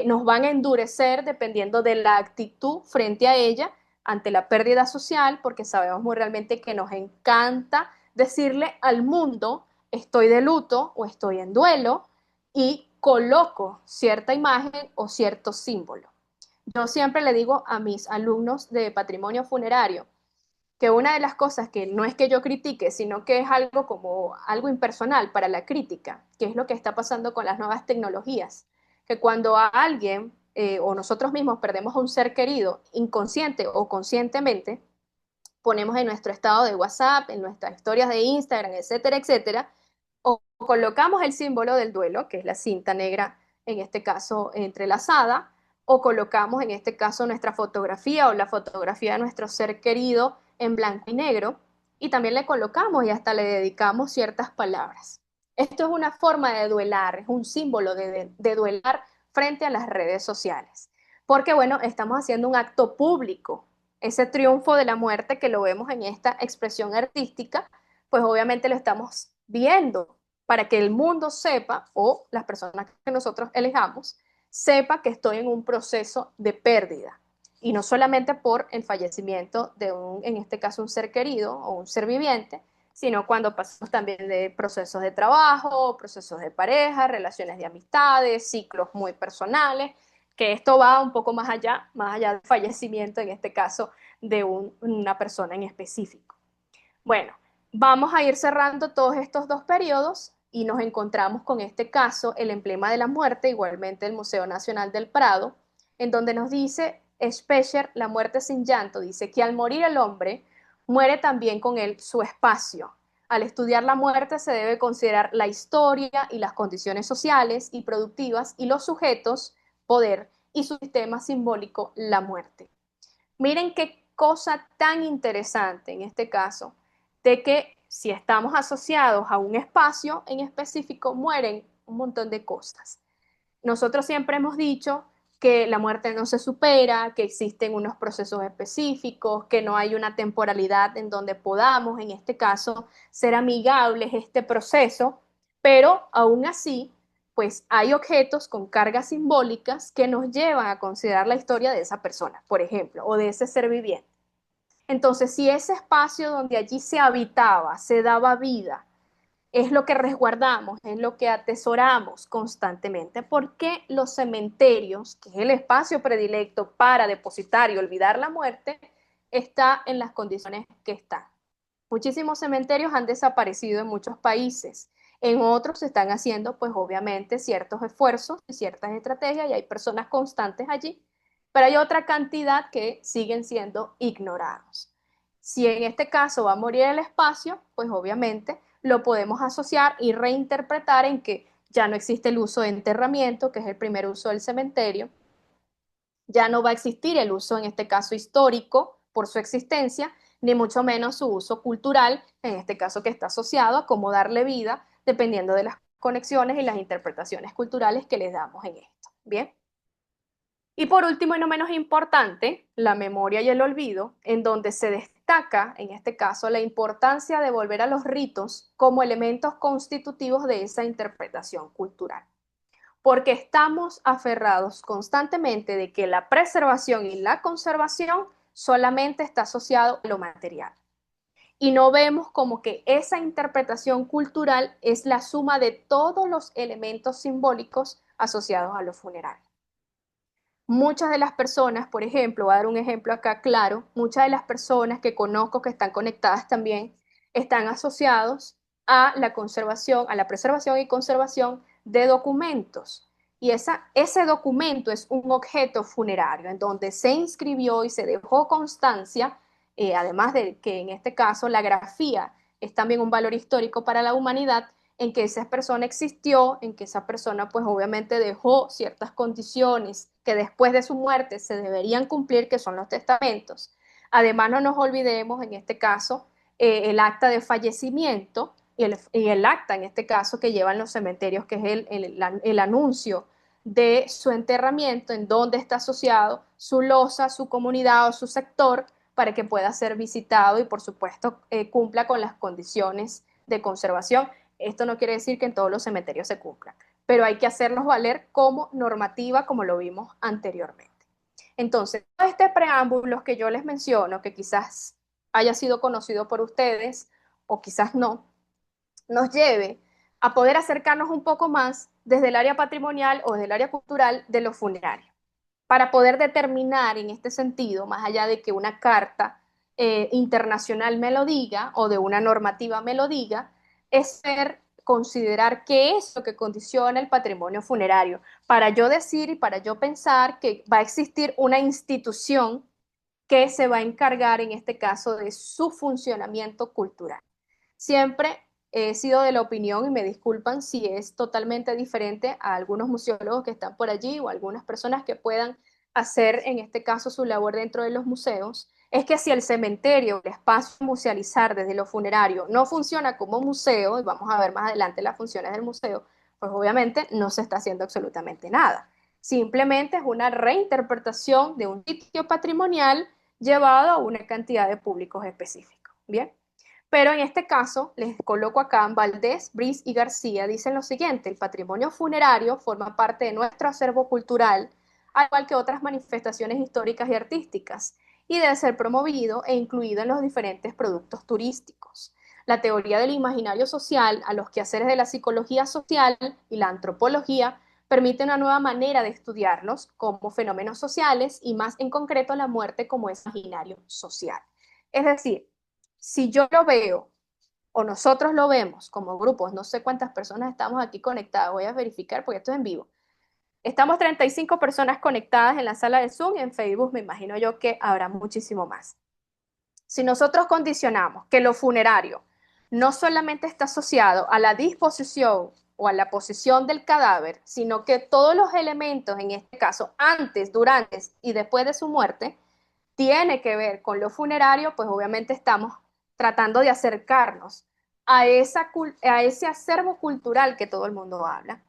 nos van a endurecer dependiendo de la actitud frente a ella ante la pérdida social, porque sabemos muy realmente que nos encanta decirle al mundo estoy de luto o estoy en duelo y coloco cierta imagen o cierto símbolo. Yo siempre le digo a mis alumnos de patrimonio funerario que una de las cosas que no es que yo critique, sino que es algo como algo impersonal para la crítica, que es lo que está pasando con las nuevas tecnologías, que cuando a alguien o nosotros mismos perdemos a un ser querido, inconsciente o conscientemente, ponemos en nuestro estado de WhatsApp, en nuestras historias de Instagram, etcétera, etcétera, o colocamos el símbolo del duelo, que es la cinta negra, en este caso entrelazada, o colocamos en este caso nuestra fotografía o la fotografía de nuestro ser querido en blanco y negro, y también le colocamos y hasta le dedicamos ciertas palabras. Esto es una forma de duelar, es un símbolo de duelar frente a las redes sociales, porque bueno, estamos haciendo un acto público, ese triunfo de la muerte que lo vemos en esta expresión artística, pues obviamente lo estamos viendo para que el mundo sepa, o las personas que nosotros elijamos, sepa que estoy en un proceso de pérdida. Y no solamente por el fallecimiento de en este caso, un ser querido o un ser viviente, sino cuando pasamos también de procesos de trabajo, procesos de pareja, relaciones de amistades, ciclos muy personales, que esto va un poco más allá del fallecimiento, en este caso, de una persona en específico. Bueno, vamos a ir cerrando todos estos dos periodos y nos encontramos con este caso, el emblema de la muerte, igualmente el Museo Nacional del Prado, en donde nos dice Specher, la muerte sin llanto, dice que al morir el hombre, muere también con él su espacio. Al estudiar la muerte se debe considerar la historia y las condiciones sociales y productivas y los sujetos, poder y su sistema simbólico, la muerte. Miren qué cosa tan interesante en este caso, de que si estamos asociados a un espacio en específico, mueren un montón de cosas. Nosotros siempre hemos dicho que la muerte no se supera, que existen unos procesos específicos, que no hay una temporalidad en donde podamos, en este caso, ser amigables este proceso, pero aún así, pues hay objetos con cargas simbólicas que nos llevan a considerar la historia de esa persona, por ejemplo, o de ese ser viviente. Entonces, si ese espacio donde allí se habitaba, se daba vida, es lo que resguardamos, es lo que atesoramos constantemente, porque los cementerios, que es el espacio predilecto para depositar y olvidar la muerte, está en las condiciones que están. Muchísimos cementerios han desaparecido en muchos países. En otros se están haciendo, pues obviamente, ciertos esfuerzos y ciertas estrategias y hay personas constantes allí, pero hay otra cantidad que siguen siendo ignorados. Si en este caso va a morir el espacio, pues obviamente lo podemos asociar y reinterpretar en que ya no existe el uso de enterramiento, que es el primer uso del cementerio, ya no va a existir el uso, en este caso histórico, por su existencia, ni mucho menos su uso cultural, en este caso que está asociado a cómo darle vida, dependiendo de las conexiones y las interpretaciones culturales que les damos en esto. Bien. Y por último, y no menos importante, la memoria y el olvido, en donde se destaca, en este caso, la importancia de volver a los ritos como elementos constitutivos de esa interpretación cultural. Porque estamos aferrados constantemente de que la preservación y la conservación solamente está asociado a lo material. Y no vemos como que esa interpretación cultural es la suma de todos los elementos simbólicos asociados a lo funerario. Muchas de las personas, por ejemplo, voy a dar un ejemplo acá claro, muchas de las personas que conozco que están conectadas también están asociados a la conservación, a la preservación y conservación de documentos. Y ese documento es un objeto funerario en donde se inscribió y se dejó constancia, además de que en este caso la grafía es también un valor histórico para la humanidad, en que esa persona existió, en que esa persona pues obviamente dejó ciertas condiciones que después de su muerte se deberían cumplir, que son los testamentos. Además, no nos olvidemos en este caso el acta de fallecimiento y el acta en este caso que llevan los cementerios, que es el anuncio de su enterramiento, en donde está asociado su losa, su comunidad o su sector, para que pueda ser visitado y por supuesto cumpla con las condiciones de conservación. Esto no quiere decir que en todos los cementerios se cumplan, pero hay que hacerlos valer como normativa, como lo vimos anteriormente. Entonces, todo este preámbulo que yo les menciono, que quizás haya sido conocido por ustedes o quizás no, nos lleve a poder acercarnos un poco más desde el área patrimonial o desde el área cultural de los funerarios, para poder determinar en este sentido, más allá de que una carta internacional me lo diga o de una normativa me lo diga, es considerar qué es lo que condiciona el patrimonio funerario, para yo decir y para yo pensar que va a existir una institución que se va a encargar en este caso de su funcionamiento cultural. Siempre he sido de la opinión, y me disculpan si es totalmente diferente a algunos museólogos que están por allí o algunas personas que puedan hacer en este caso su labor dentro de los museos, es que si el cementerio, el espacio musealizar desde lo funerario no funciona como museo, y vamos a ver más adelante las funciones del museo, pues obviamente no se está haciendo absolutamente nada. Simplemente es una reinterpretación de un sitio patrimonial llevado a una cantidad de públicos específicos. Bien. Pero en este caso, les coloco acá, Valdés, Briz y García dicen lo siguiente: el patrimonio funerario forma parte de nuestro acervo cultural, al igual que otras manifestaciones históricas y artísticas, y debe ser promovido e incluido en los diferentes productos turísticos. La teoría del imaginario social, a los quehaceres de la psicología social y la antropología, permite una nueva manera de estudiarlos como fenómenos sociales y más en concreto la muerte como imaginario social. Es decir, si yo lo veo o nosotros lo vemos como grupos, no sé cuántas personas estamos aquí conectadas, voy a verificar porque esto es en vivo. Estamos 35 personas conectadas en la sala de Zoom y en Facebook me imagino yo que habrá muchísimo más. Si nosotros condicionamos que lo funerario no solamente está asociado a la disposición o a la posesión del cadáver, sino que todos los elementos, en este caso antes, durante y después de su muerte, tiene que ver con lo funerario, pues obviamente estamos tratando de acercarnos a ese acervo cultural que todo el mundo habla,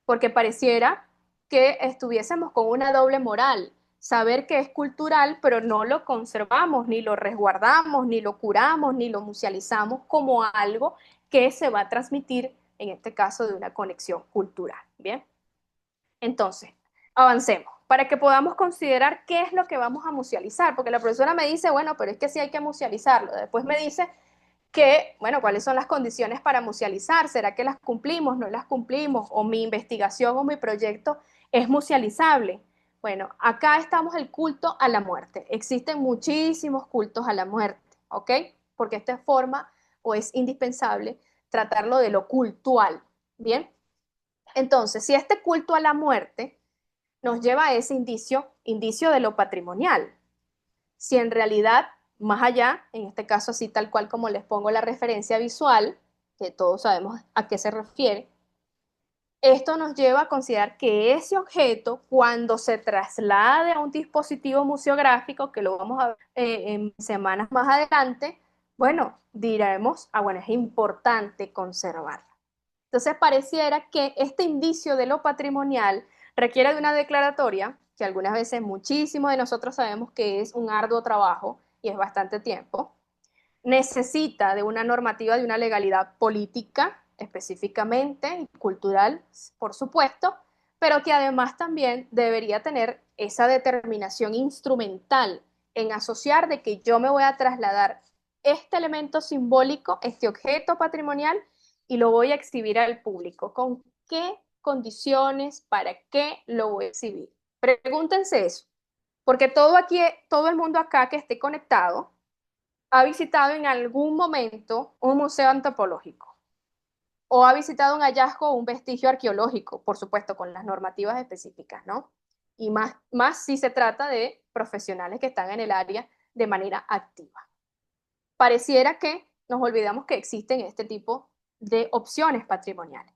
porque pareciera que estuviésemos con una doble moral, saber que es cultural, pero no lo conservamos, ni lo resguardamos, ni lo curamos, ni lo musealizamos como algo que se va a transmitir, en este caso, de una conexión cultural. Bien, entonces, avancemos para que podamos considerar qué es lo que vamos a musealizar, porque la profesora me dice, bueno, pero es que sí hay que musealizarlo. Después me dice que, bueno, cuáles son las condiciones para musealizar, ¿será que las cumplimos, no las cumplimos? O mi investigación o mi proyecto es musealizable. Bueno, acá estamos el culto a la muerte. Existen muchísimos cultos a la muerte, ¿ok? Porque esta forma o es indispensable tratarlo de lo cultual, ¿bien? Entonces, si este culto a la muerte nos lleva a ese indicio de lo patrimonial, si en realidad, más allá, en este caso así tal cual como les pongo la referencia visual, que todos sabemos a qué se refiere, esto nos lleva a considerar que ese objeto, cuando se traslade a un dispositivo museográfico, que lo vamos a ver en semanas más adelante, bueno, diremos, bueno, es importante conservarlo. Entonces pareciera que este indicio de lo patrimonial requiere de una declaratoria, que algunas veces muchísimos de nosotros sabemos que es un arduo trabajo y es bastante tiempo, necesita de una normativa, de una legalidad política específicamente, y cultural, por supuesto, pero que además también debería tener esa determinación instrumental en asociar de que yo me voy a trasladar este elemento simbólico, este objeto patrimonial, y lo voy a exhibir al público. ¿Con qué condiciones? ¿Para qué lo voy a exhibir? Pregúntense eso, porque todo aquí, todo el mundo acá que esté conectado, ha visitado en algún momento un museo antropológico o ha visitado un hallazgo o un vestigio arqueológico, por supuesto, con las normativas específicas, ¿no? Y más si se trata de profesionales que están en el área de manera activa. Pareciera que nos olvidamos que existen este tipo de opciones patrimoniales,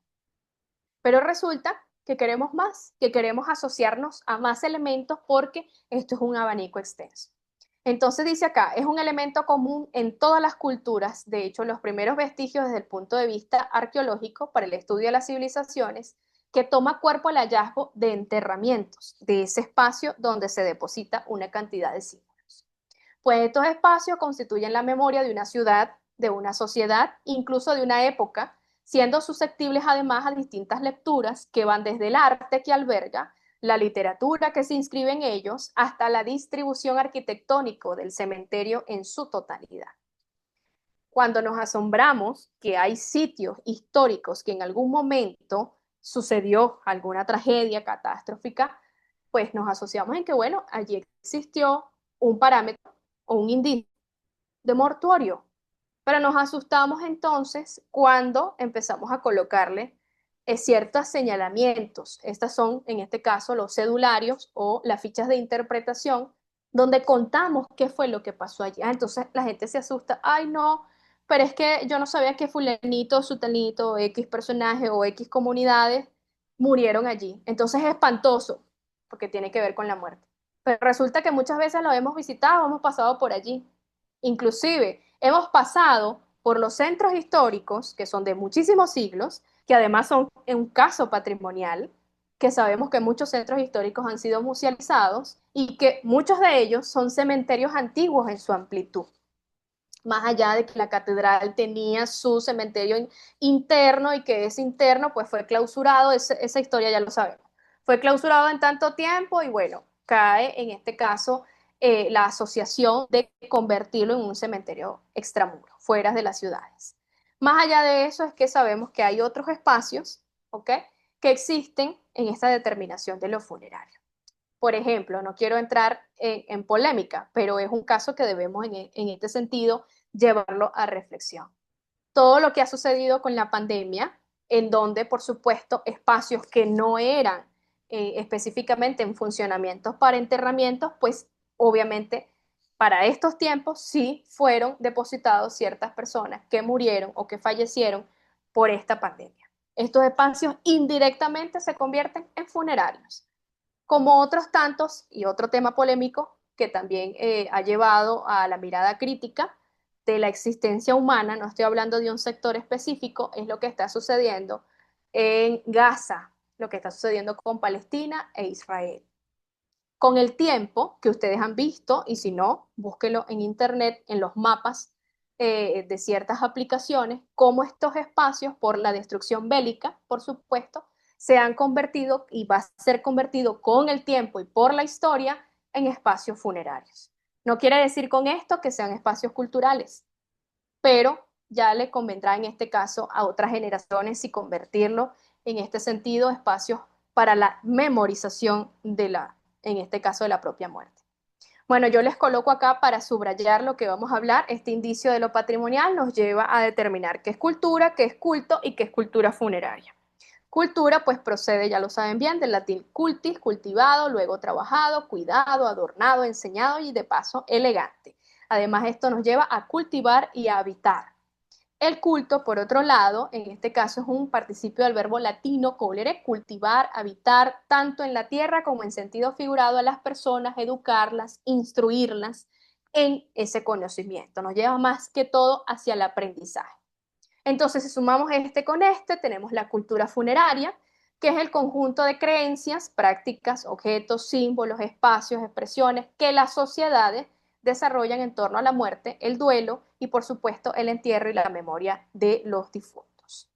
pero resulta que queremos más, que queremos asociarnos a más elementos porque esto es un abanico extenso. Entonces dice acá, es un elemento común en todas las culturas. De hecho, los primeros vestigios desde el punto de vista arqueológico para el estudio de las civilizaciones, que toma cuerpo el hallazgo de enterramientos, de ese espacio donde se deposita una cantidad de símbolos. Pues estos espacios constituyen la memoria de una ciudad, de una sociedad, incluso de una época, siendo susceptibles además a distintas lecturas que van desde el arte que alberga, la literatura que se inscribe en ellos, hasta la distribución arquitectónica del cementerio en su totalidad. Cuando nos asombramos que hay sitios históricos que en algún momento sucedió alguna tragedia catastrófica, pues nos asociamos en que, bueno, allí existió un parámetro o un indicio de mortuorio. Pero nos asustamos entonces cuando empezamos a colocarle ciertos señalamientos. Estas son, en este caso, los cedularios o las fichas de interpretación, donde contamos qué fue lo que pasó allá. Entonces la gente se asusta, ay no, pero es que yo no sabía que fulanito, sutanito, X personaje o X comunidades murieron allí. Entonces es espantoso, porque tiene que ver con la muerte. Pero resulta que muchas veces lo hemos visitado, hemos pasado por allí. Inclusive hemos pasado por los centros históricos, que son de muchísimos siglos, que además son un caso patrimonial, que sabemos que muchos centros históricos han sido musealizados y que muchos de ellos son cementerios antiguos en su amplitud. Más allá de que la catedral tenía su cementerio interno y que ese interno pues fue clausurado, esa historia ya lo sabemos. Fue clausurado en tanto tiempo y bueno, cae en este caso la asociación de convertirlo en un cementerio extramuro, fuera de las ciudades. Más allá de eso es que sabemos que hay otros espacios, ¿ok?, que existen en esta determinación de los funerarios. Por ejemplo, no quiero entrar en polémica, pero es un caso que debemos en este sentido llevarlo a reflexión. Todo lo que ha sucedido con la pandemia, en donde, por supuesto, espacios que no eran específicamente en funcionamientos para enterramientos, pues obviamente para estos tiempos sí fueron depositados ciertas personas que murieron o que fallecieron por esta pandemia. Estos espacios indirectamente se convierten en funerarios, como otros tantos y otro tema polémico que también ha llevado a la mirada crítica de la existencia humana. No estoy hablando de un sector específico, es lo que está sucediendo en Gaza, lo que está sucediendo con Palestina e Israel. Con el tiempo que ustedes han visto, y si no, búsquelo en internet, en los mapas de ciertas aplicaciones, cómo estos espacios, por la destrucción bélica, por supuesto, se han convertido y va a ser convertido con el tiempo y por la historia en espacios funerarios. No quiere decir con esto que sean espacios culturales, pero ya le convendrá en este caso a otras generaciones y convertirlo en este sentido espacios para la memorización de en este caso de la propia muerte. Bueno, yo les coloco acá para subrayar lo que vamos a hablar. Este indicio de lo patrimonial nos lleva a determinar qué es cultura, qué es culto y qué es cultura funeraria. Cultura, pues procede, ya lo saben bien, del latín cultis, cultivado, luego trabajado, cuidado, adornado, enseñado y de paso elegante. Además, esto nos lleva a cultivar y a habitar. El culto, por otro lado, en este caso es un participio del verbo latino colere, cultivar, habitar, tanto en la tierra como en sentido figurado a las personas, educarlas, instruirlas en ese conocimiento. Nos lleva más que todo hacia el aprendizaje. Entonces, si sumamos este con este, tenemos la cultura funeraria, que es el conjunto de creencias, prácticas, objetos, símbolos, espacios, expresiones que las sociedades desarrollan en torno a la muerte, el duelo y, por supuesto, el entierro y la memoria de los difuntos.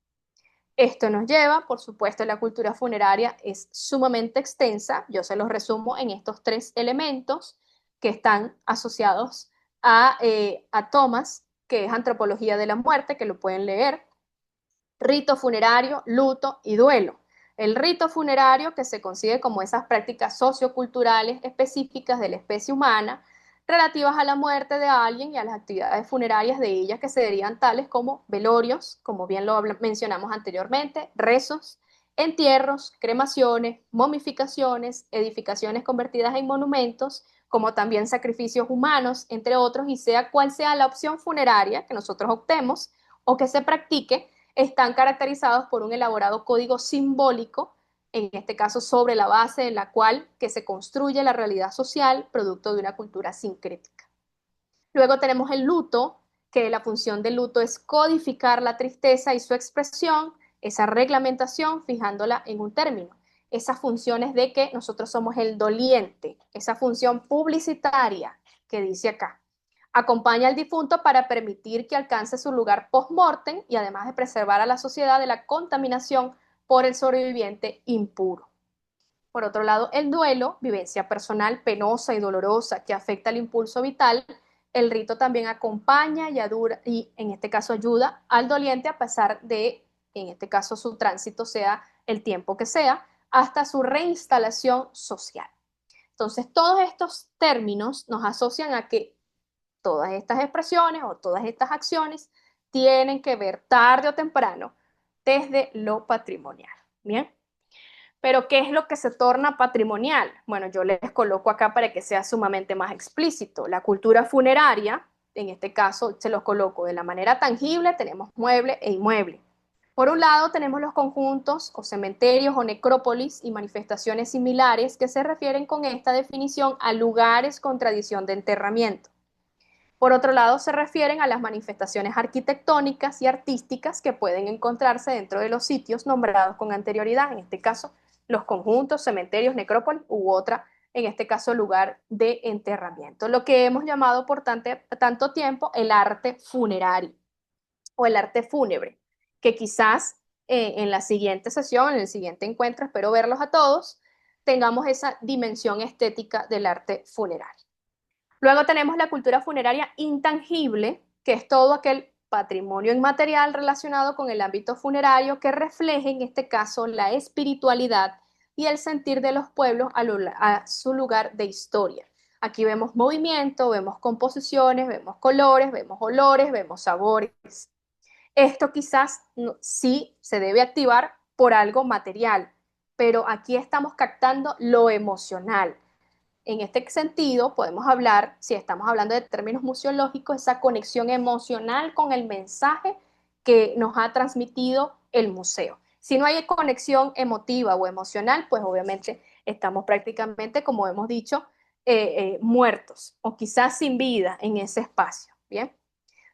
Esto nos lleva, por supuesto, la cultura funeraria es sumamente extensa. Yo se los resumo en estos tres elementos que están asociados a Thomas, que es antropología de la muerte, que lo pueden leer, rito funerario, luto y duelo. El rito funerario, que se consigue como esas prácticas socioculturales específicas de la especie humana, relativas a la muerte de alguien y a las actividades funerarias de ella que se derivan tales como velorios, como bien lo mencionamos anteriormente, rezos, entierros, cremaciones, momificaciones, edificaciones convertidas en monumentos, como también sacrificios humanos, entre otros, y sea cual sea la opción funeraria que nosotros optemos o que se practique, están caracterizados por un elaborado código simbólico, en este caso sobre la base de la cual que se construye la realidad social producto de una cultura sincrética. Luego tenemos el luto, que la función del luto es codificar la tristeza y su expresión, esa reglamentación fijándola en un término. Esas funciones de que nosotros somos el doliente, esa función publicitaria que dice acá. Acompaña al difunto para permitir que alcance su lugar post-mortem y además de preservar a la sociedad de la contaminación por el sobreviviente impuro. Por otro lado, el duelo, vivencia personal penosa y dolorosa que afecta al impulso vital, el rito también acompaña y en este caso ayuda al doliente a pasar de, en este caso su tránsito sea el tiempo que sea, hasta su reinstalación social. Entonces, todos estos términos nos asocian a que todas estas expresiones o todas estas acciones tienen que ver tarde o temprano desde lo patrimonial. Bien. Pero, ¿qué es lo que se torna patrimonial? Bueno, yo les coloco acá para que sea sumamente más explícito. La cultura funeraria, en este caso, se los coloco de la manera tangible, tenemos mueble e inmueble. Por un lado, tenemos los conjuntos o cementerios o necrópolis y manifestaciones similares que se refieren con esta definición a lugares con tradición de enterramiento. Por otro lado, se refieren a las manifestaciones arquitectónicas y artísticas que pueden encontrarse dentro de los sitios nombrados con anterioridad, en este caso, los conjuntos, cementerios, necrópolis u otra, en este caso, lugar de enterramiento. Lo que hemos llamado por tanto tiempo el arte funerario o el arte fúnebre, que quizás en la siguiente sesión, en el siguiente encuentro, espero verlos a todos, tengamos esa dimensión estética del arte funerario. Luego tenemos la cultura funeraria intangible, que es todo aquel patrimonio inmaterial relacionado con el ámbito funerario que refleje en este caso la espiritualidad y el sentir de los pueblos a su lugar de historia. Aquí vemos movimiento, vemos composiciones, vemos colores, vemos olores, vemos sabores. Esto quizás sí se debe activar por algo material, pero aquí estamos captando lo emocional. En este sentido, podemos hablar, si estamos hablando de términos museológicos, esa conexión emocional con el mensaje que nos ha transmitido el museo. Si no hay conexión emotiva o emocional, pues obviamente estamos prácticamente, como hemos dicho, muertos o quizás sin vida en ese espacio. Bien.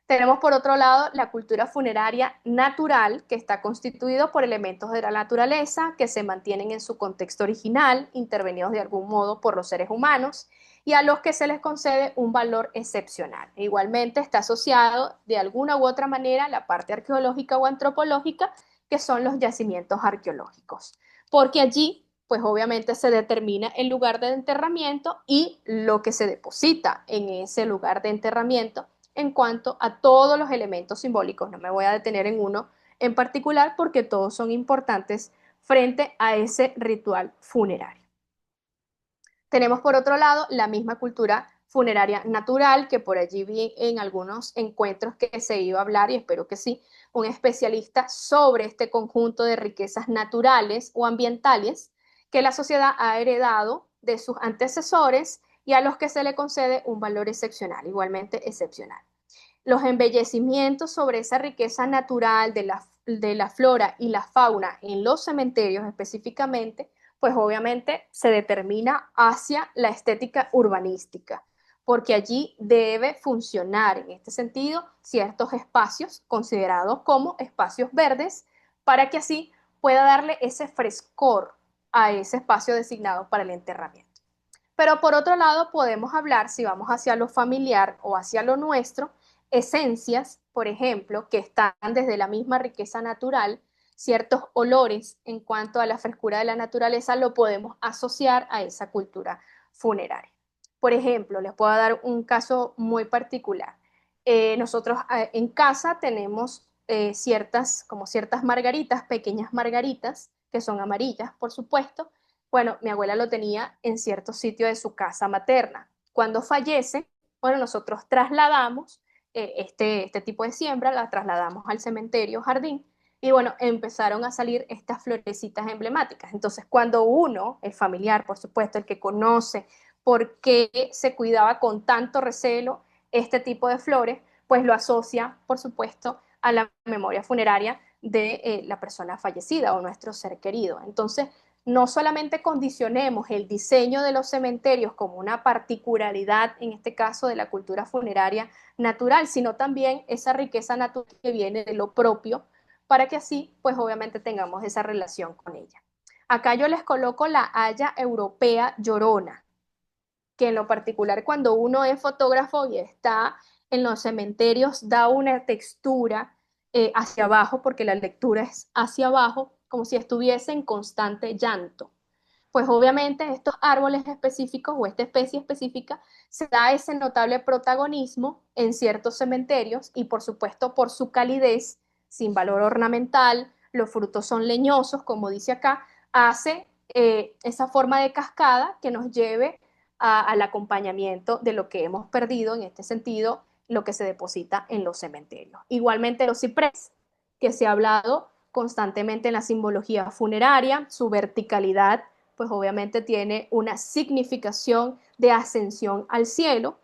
Tenemos por otro lado la cultura funeraria natural, que está constituido por elementos de la naturaleza que se mantienen en su contexto original, intervenidos de algún modo por los seres humanos, y a los que se les concede un valor excepcional. Igualmente está asociado de alguna u otra manera a la parte arqueológica o antropológica, que son los yacimientos arqueológicos, porque allí pues obviamente se determina el lugar de enterramiento y lo que se deposita en ese lugar de enterramiento en cuanto a todos los elementos simbólicos. No me voy a detener en uno en particular porque todos son importantes frente a ese ritual funerario. Tenemos por otro lado la misma cultura funeraria natural, que por allí vi en algunos encuentros que se iba a hablar, y espero que sí, un especialista sobre este conjunto de riquezas naturales o ambientales que la sociedad ha heredado de sus antecesores y a los que se le concede un valor excepcional, igualmente excepcional. Los embellecimientos sobre esa riqueza natural de la flora y la fauna en los cementerios específicamente, pues obviamente se determina hacia la estética urbanística, porque allí debe funcionar en este sentido ciertos espacios considerados como espacios verdes para que así pueda darle ese frescor a ese espacio designado para el enterramiento. Pero por otro lado, podemos hablar, si vamos hacia lo familiar o hacia lo nuestro, esencias, por ejemplo, que están desde la misma riqueza natural, ciertos olores en cuanto a la frescura de la naturaleza, lo podemos asociar a esa cultura funeraria. Por ejemplo, les puedo dar un caso muy particular. Nosotros en casa tenemos como ciertas margaritas, pequeñas margaritas, que son amarillas, por supuesto. Bueno, mi abuela lo tenía en cierto sitio de su casa materna. Cuando fallece, bueno, nosotros trasladamos este tipo de siembra, la trasladamos al cementerio, jardín, y bueno, empezaron a salir estas florecitas emblemáticas. Entonces, cuando uno, el familiar, por supuesto, el que conoce por qué se cuidaba con tanto recelo este tipo de flores, pues lo asocia, por supuesto, a la memoria funeraria de la persona fallecida o nuestro ser querido. Entonces, no solamente condicionemos el diseño de los cementerios como una particularidad, en este caso de la cultura funeraria natural, sino también esa riqueza natural que viene de lo propio, para que así, pues obviamente tengamos esa relación con ella. Acá yo les coloco la haya europea llorona, que en lo particular cuando uno es fotógrafo y está en los cementerios da una textura hacia abajo, porque la lectura es hacia abajo, como si estuviese en constante llanto. Pues obviamente estos árboles específicos o esta especie específica se da ese notable protagonismo en ciertos cementerios y por supuesto por su calidez, sin valor ornamental, los frutos son leñosos, como dice acá, hace esa forma de cascada que nos lleve al acompañamiento de lo que hemos perdido, en este sentido, lo que se deposita en los cementerios. Igualmente los ciprés, que se ha hablado constantemente en la simbología funeraria, su verticalidad, pues obviamente tiene una significación de ascensión al cielo,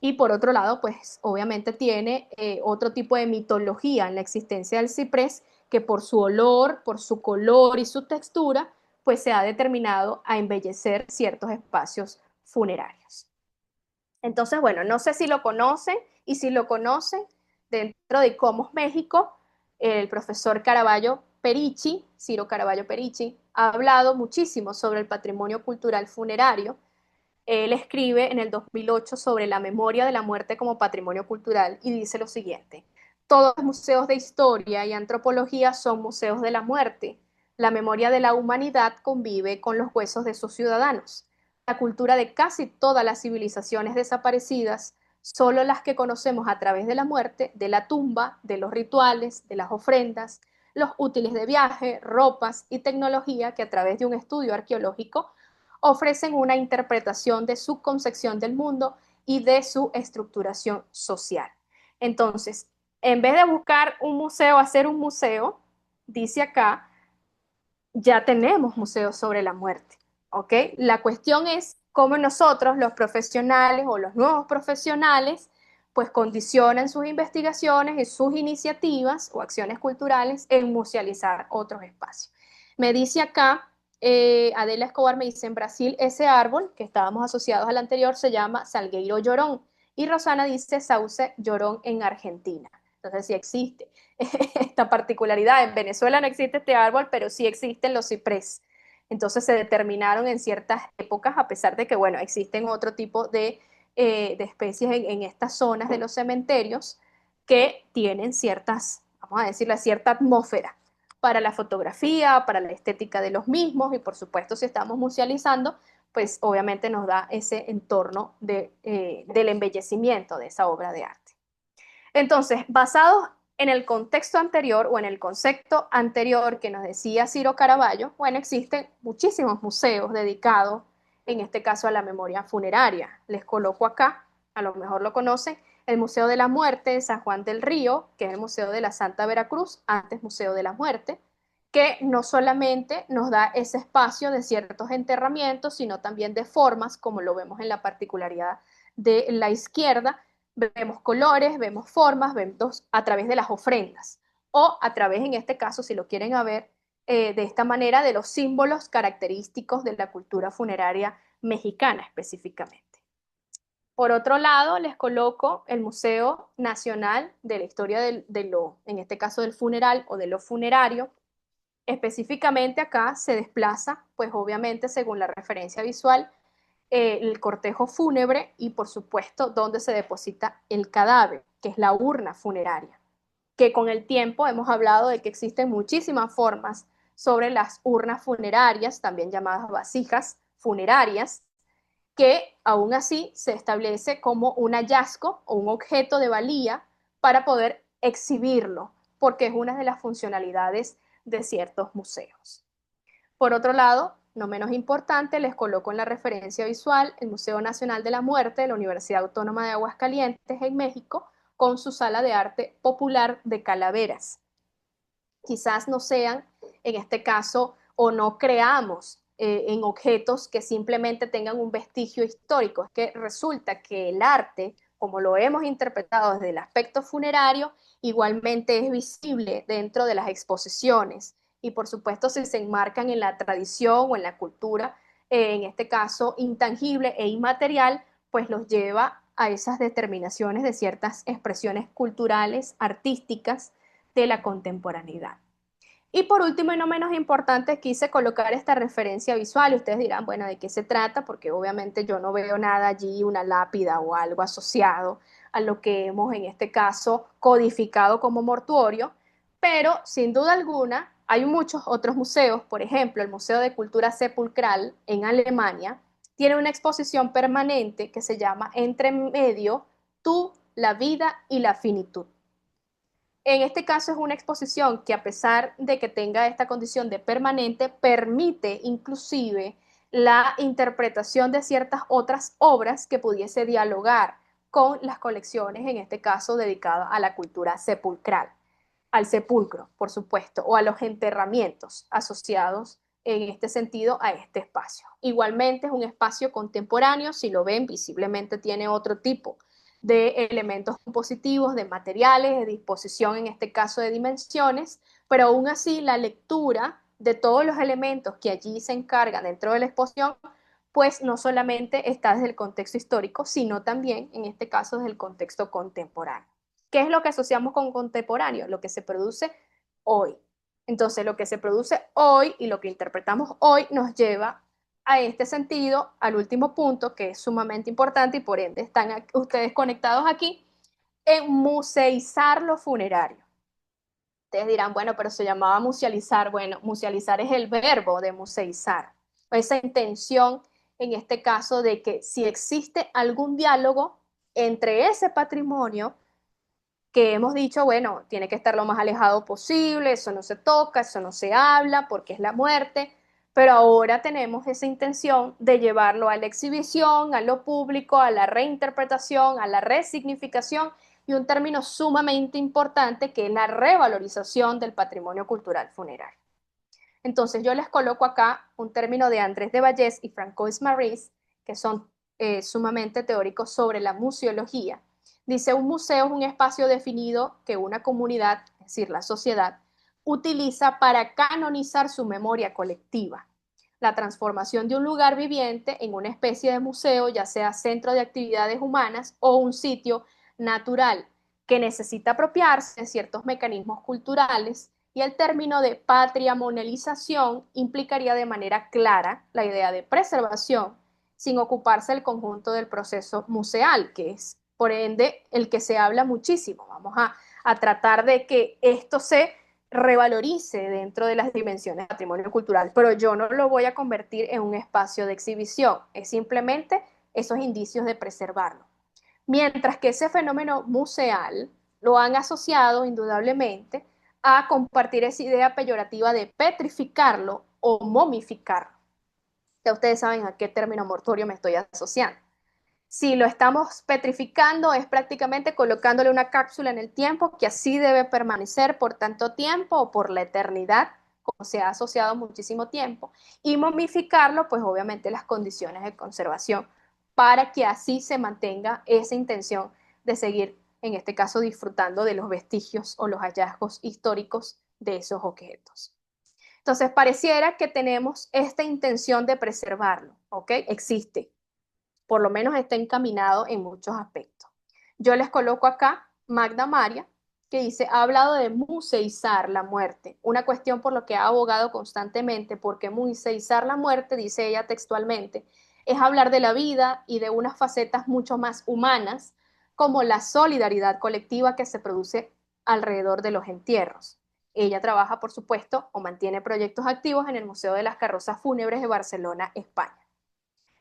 y por otro lado, pues obviamente tiene otro tipo de mitología en la existencia del ciprés, que por su olor, por su color y su textura, pues se ha determinado a embellecer ciertos espacios funerarios. Entonces, bueno, no sé si lo conocen, y si lo conocen, dentro de Comos México, el profesor Caraballo Perichi, Ciro Caraballo Perichi, ha hablado muchísimo sobre el patrimonio cultural funerario. Él escribe en el 2008 sobre la memoria de la muerte como patrimonio cultural y dice lo siguiente: todos los museos de historia y antropología son museos de la muerte. La memoria de la humanidad convive con los huesos de sus ciudadanos. La cultura de casi todas las civilizaciones desaparecidas, solo las que conocemos a través de la muerte, de la tumba, de los rituales, de las ofrendas, los útiles de viaje, ropas y tecnología que a través de un estudio arqueológico ofrecen una interpretación de su concepción del mundo y de su estructuración social. Entonces, en vez de buscar un museo, hacer un museo, dice acá, ya tenemos museos sobre la muerte, ¿ok? La cuestión es cómo nosotros, los profesionales o los nuevos profesionales, pues condicionan sus investigaciones y sus iniciativas o acciones culturales en musealizar otros espacios. Me dice acá, Adela Escobar me dice, en Brasil ese árbol que estábamos asociados al anterior se llama Salgueiro llorón, y Rosana dice sauce llorón en Argentina. Entonces sí existe esta particularidad. En Venezuela no existe este árbol, pero sí existen los ciprés. Entonces se determinaron en ciertas épocas, a pesar de que, bueno, existen otro tipo de especies en estas zonas de los cementerios que tienen ciertas, vamos a decirlo, cierta atmósfera para la fotografía, para la estética de los mismos, y por supuesto si estamos musealizando, pues obviamente nos da ese entorno del embellecimiento de esa obra de arte. Entonces, basados en el contexto anterior o en el concepto anterior que nos decía Ciro Caraballo, bueno, existen muchísimos museos dedicados, en este caso, a la memoria funeraria. Les coloco acá, a lo mejor lo conocen, el Museo de la Muerte en San Juan del Río, que es el Museo de la Santa Veracruz, antes Museo de la Muerte, que no solamente nos da ese espacio de ciertos enterramientos, sino también de formas, como lo vemos en la particularidad de la izquierda. Vemos colores, vemos formas, vemos a través de las ofrendas o a través, en este caso, si lo quieren ver de esta manera, de los símbolos característicos de la cultura funeraria mexicana específicamente. Por otro lado, les coloco el Museo Nacional de la Historia en este caso del funeral o de lo funerario. Específicamente acá se desplaza, pues obviamente según la referencia visual, el cortejo fúnebre y por supuesto donde se deposita el cadáver, que es la urna funeraria, que con el tiempo hemos hablado de que existen muchísimas formas sobre las urnas funerarias, también llamadas vasijas funerarias, que aún así se establece como un hallazgo o un objeto de valía para poder exhibirlo, porque es una de las funcionalidades de ciertos museos. Por otro lado, no menos importante, les coloco en la referencia visual el Museo Nacional de la Muerte de la Universidad Autónoma de Aguascalientes en México, con su sala de arte popular de calaveras. Quizás no sean, en este caso, o no creamos en objetos que simplemente tengan un vestigio histórico. Es que resulta que el arte, como lo hemos interpretado desde el aspecto funerario, igualmente es visible dentro de las exposiciones. Y por supuesto, si se enmarcan en la tradición o en la cultura, en este caso intangible e inmaterial, pues los lleva a esas determinaciones de ciertas expresiones culturales, artísticas, de la contemporaneidad. Y por último y no menos importante, quise colocar esta referencia visual y ustedes dirán, bueno, ¿de qué se trata? Porque obviamente yo no veo nada allí, una lápida o algo asociado a lo que hemos en este caso codificado como mortuorio, pero sin duda alguna hay muchos otros museos, por ejemplo, el Museo de Cultura Sepulcral en Alemania tiene una exposición permanente que se llama Entre medio, tú, la vida y la finitud. En este caso es una exposición que a pesar de que tenga esta condición de permanente, permite inclusive la interpretación de ciertas otras obras que pudiese dialogar con las colecciones, en este caso dedicadas a la cultura sepulcral, al sepulcro, por supuesto, o a los enterramientos asociados en este sentido a este espacio. Igualmente es un espacio contemporáneo, si lo ven, visiblemente tiene otro tipo de elementos compositivos, de materiales, de disposición, en este caso de dimensiones, pero aún así la lectura de todos los elementos que allí se encargan dentro de la exposición, pues no solamente está desde el contexto histórico, sino también, en este caso, desde el contexto contemporáneo. ¿Qué es lo que asociamos con contemporáneo? Lo que se produce hoy. Entonces, lo que se produce hoy y lo que interpretamos hoy nos lleva a este sentido, al último punto, que es sumamente importante y por ende están ustedes conectados aquí, en museizar lo funerario. Ustedes dirán, bueno, pero se llamaba musealizar. Bueno, musealizar es el verbo de museizar. Esa intención, en este caso, de que si existe algún diálogo entre ese patrimonio que hemos dicho, bueno, tiene que estar lo más alejado posible, eso no se toca, eso no se habla porque es la muerte, pero ahora tenemos esa intención de llevarlo a la exhibición, a lo público, a la reinterpretación, a la resignificación y un término sumamente importante que es la revalorización del patrimonio cultural funerario. Entonces yo les coloco acá un término de Andrés de Vallès y Francois Maurice, que son sumamente teóricos sobre la museología. Dice, un museo es un espacio definido que una comunidad, es decir, la sociedad, utiliza para canonizar su memoria colectiva. La transformación de un lugar viviente en una especie de museo, ya sea centro de actividades humanas o un sitio natural, que necesita apropiarse de ciertos mecanismos culturales, y el término de patrimonialización implicaría de manera clara la idea de preservación sin ocuparse del conjunto del proceso museal, que es por ende el que se habla muchísimo. Vamos a tratar de que esto se revalorice dentro de las dimensiones del patrimonio cultural, pero yo no lo voy a convertir en un espacio de exhibición, es simplemente esos indicios de preservarlo. Mientras que ese fenómeno museal lo han asociado indudablemente a compartir esa idea peyorativa de petrificarlo o momificarlo. Ya ustedes saben a qué término mortuorio me estoy asociando. Si lo estamos petrificando, es prácticamente colocándole una cápsula en el tiempo que así debe permanecer por tanto tiempo o por la eternidad, como se ha asociado muchísimo tiempo. Y momificarlo, pues obviamente las condiciones de conservación para que así se mantenga esa intención de seguir, en este caso, disfrutando de los vestigios o los hallazgos históricos de esos objetos. Entonces, pareciera que tenemos esta intención de preservarlo, ¿ok? Existe. por lo menos está encaminado en muchos aspectos. Yo les coloco acá Magda Maria, que dice, ha hablado de museizar la muerte, una cuestión por lo que ha abogado constantemente, porque museizar la muerte, dice ella textualmente, es hablar de la vida y de unas facetas mucho más humanas, como la solidaridad colectiva que se produce alrededor de los entierros. Ella trabaja, por supuesto, o mantiene proyectos activos en el Museo de las Carrozas Fúnebres de Barcelona, España.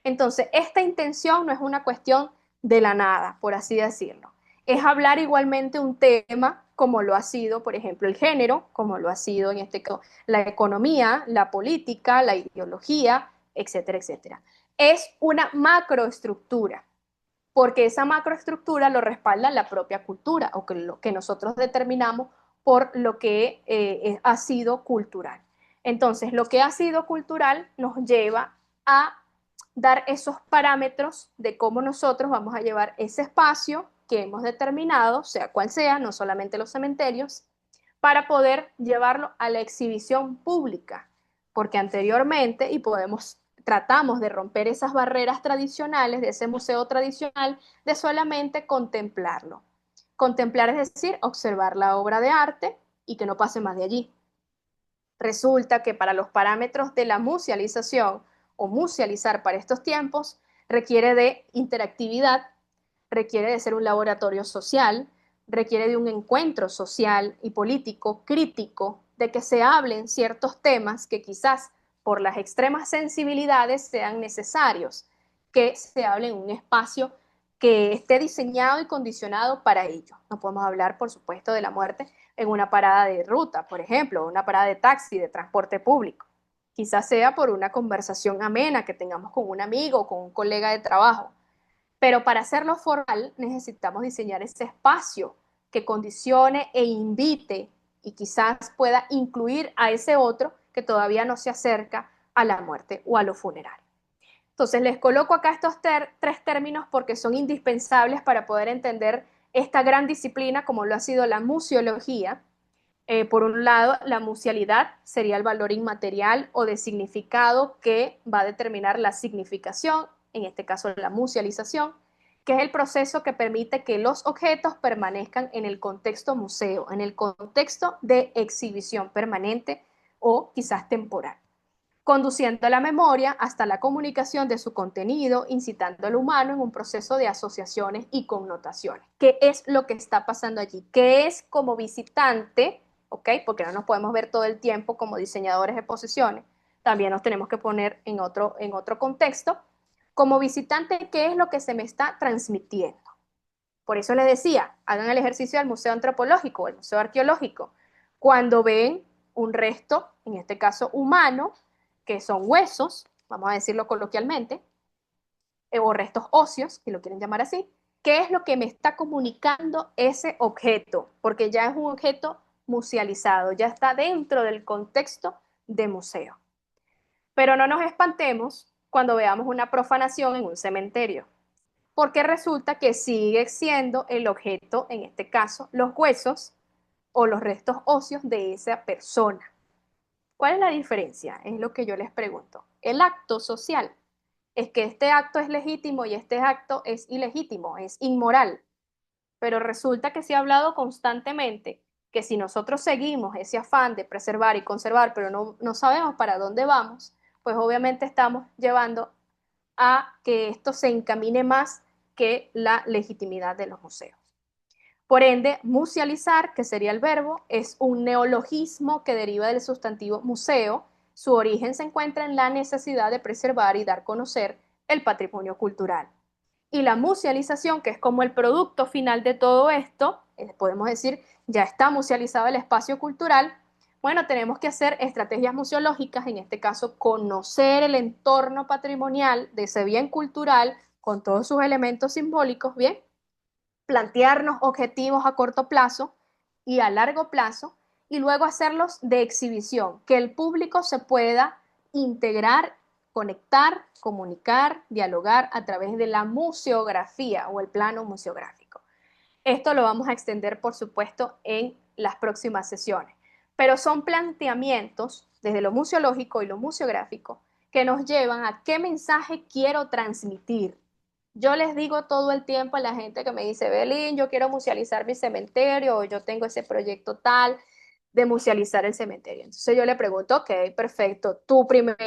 Entonces, esta intención no es una cuestión de la nada, por así decirlo. Es hablar igualmente un tema como lo ha sido, por ejemplo, el género, como lo ha sido en este caso la economía, la política, la ideología, etcétera, etcétera. Es una macroestructura, porque esa macroestructura lo respalda la propia cultura o que lo que nosotros determinamos por lo que ha sido cultural. Entonces, lo que ha sido cultural nos lleva a dar esos parámetros de cómo nosotros vamos a llevar ese espacio que hemos determinado, sea cual sea, no solamente los cementerios, para poder llevarlo a la exhibición pública, porque anteriormente, y tratamos de romper esas barreras tradicionales de ese museo tradicional, de solamente contemplarlo. Contemplar es decir, observar la obra de arte y que no pase más de allí. Resulta que para los parámetros de la musealización o musealizar para estos tiempos requiere de interactividad, requiere de ser un laboratorio social, requiere de un encuentro social y político crítico, de que se hablen ciertos temas que quizás por las extremas sensibilidades sean necesarios, que se hable en un espacio que esté diseñado y condicionado para ello. No podemos hablar, por supuesto, de la muerte en una parada de ruta, por ejemplo, una parada de taxi, de transporte público. Quizás sea por una conversación amena que tengamos con un amigo o con un colega de trabajo. Pero para hacerlo formal necesitamos diseñar ese espacio que condicione e invite y quizás pueda incluir a ese otro que todavía no se acerca a la muerte o a lo funerario. Entonces les coloco acá estos tres términos porque son indispensables para poder entender esta gran disciplina como lo ha sido la museología. Por un lado, la musealidad sería el valor inmaterial o de significado que va a determinar la significación, en este caso la musealización, que es el proceso que permite que los objetos permanezcan en el contexto museo, en el contexto de exhibición permanente o quizás temporal, conduciendo a la memoria hasta la comunicación de su contenido, incitando al humano en un proceso de asociaciones y connotaciones. ¿Qué es lo que está pasando allí? ¿Qué es como visitante? ¿Ok? Porque no nos podemos ver todo el tiempo como diseñadores de exposiciones. También nos tenemos que poner en otro contexto. Como visitante, ¿qué es lo que se me está transmitiendo? Por eso les decía, hagan el ejercicio del museo antropológico o el museo arqueológico. Cuando ven un resto, en este caso humano, que son huesos, vamos a decirlo coloquialmente, o restos óseos, si lo quieren llamar así, ¿qué es lo que me está comunicando ese objeto? Porque ya es un objeto musealizado, ya está dentro del contexto de museo. Pero no nos espantemos cuando veamos una profanación en un cementerio, porque resulta que sigue siendo el objeto, en este caso, los huesos o los restos óseos de esa persona. ¿Cuál es la diferencia? Es lo que yo les pregunto. El acto social es que este acto es legítimo y este acto es ilegítimo, es inmoral. Pero resulta que se ha hablado constantemente que si nosotros seguimos ese afán de preservar y conservar, pero no sabemos para dónde vamos, pues obviamente estamos llevando a que esto se encamine más que la legitimidad de los museos. Por ende, musealizar, que sería el verbo, es un neologismo que deriva del sustantivo museo. Su origen se encuentra en la necesidad de preservar y dar a conocer el patrimonio cultural. Y la musealización, que es como el producto final de todo esto, podemos decir, ya está musealizado el espacio cultural. Bueno, tenemos que hacer estrategias museológicas, en este caso, conocer el entorno patrimonial de ese bien cultural con todos sus elementos simbólicos, ¿bien? Plantearnos objetivos a corto plazo y a largo plazo y luego hacerlos de exhibición, que el público se pueda integrar, conectar, comunicar, dialogar a través de la museografía o el plano museográfico. Esto lo vamos a extender, por supuesto, en las próximas sesiones, pero son planteamientos desde lo museológico y lo museográfico que nos llevan a qué mensaje quiero transmitir, Yo les digo todo el tiempo a la gente que me dice, Belín, yo quiero musealizar mi cementerio o yo tengo ese proyecto tal de musealizar el cementerio. Entonces yo le pregunto, ok, perfecto, tu primer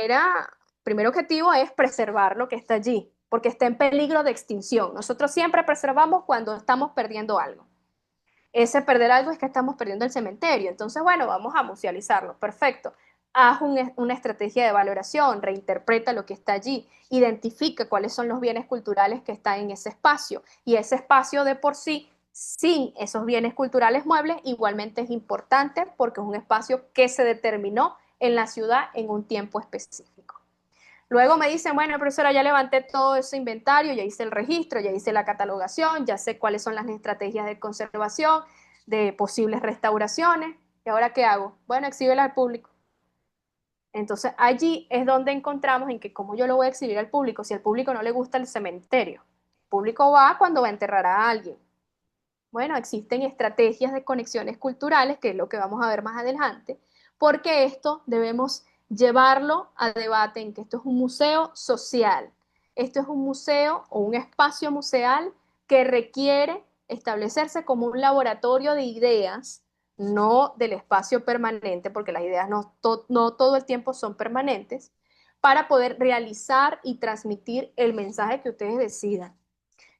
objetivo es preservar lo que está allí, porque está en peligro de extinción. Nosotros siempre preservamos cuando estamos perdiendo algo. Ese perder algo es que estamos perdiendo el cementerio. Entonces, bueno, vamos a musealizarlo. Perfecto. Haz una estrategia de valoración, reinterpreta lo que está allí, identifica cuáles son los bienes culturales que están en ese espacio. Y ese espacio de por sí, sin esos bienes culturales muebles, igualmente es importante porque es un espacio que se determinó en la ciudad en un tiempo específico. Luego me dicen, bueno, profesora, ya levanté todo ese inventario, ya hice el registro, ya hice la catalogación, ya sé cuáles son las estrategias de conservación, de posibles restauraciones. ¿Y ahora qué hago? Bueno, exhíbela al público. Entonces allí es donde encontramos en que cómo yo lo voy a exhibir al público si al público no le gusta el cementerio. El público va cuando va a enterrar a alguien. Bueno, existen estrategias de conexiones culturales, que es lo que vamos a ver más adelante, porque esto debemos llevarlo a debate en que esto es un museo social. Esto es un museo o un espacio museal que requiere establecerse como un laboratorio de ideas, no del espacio permanente, porque las ideas no todo el tiempo son permanentes, para poder realizar y transmitir el mensaje que ustedes decidan.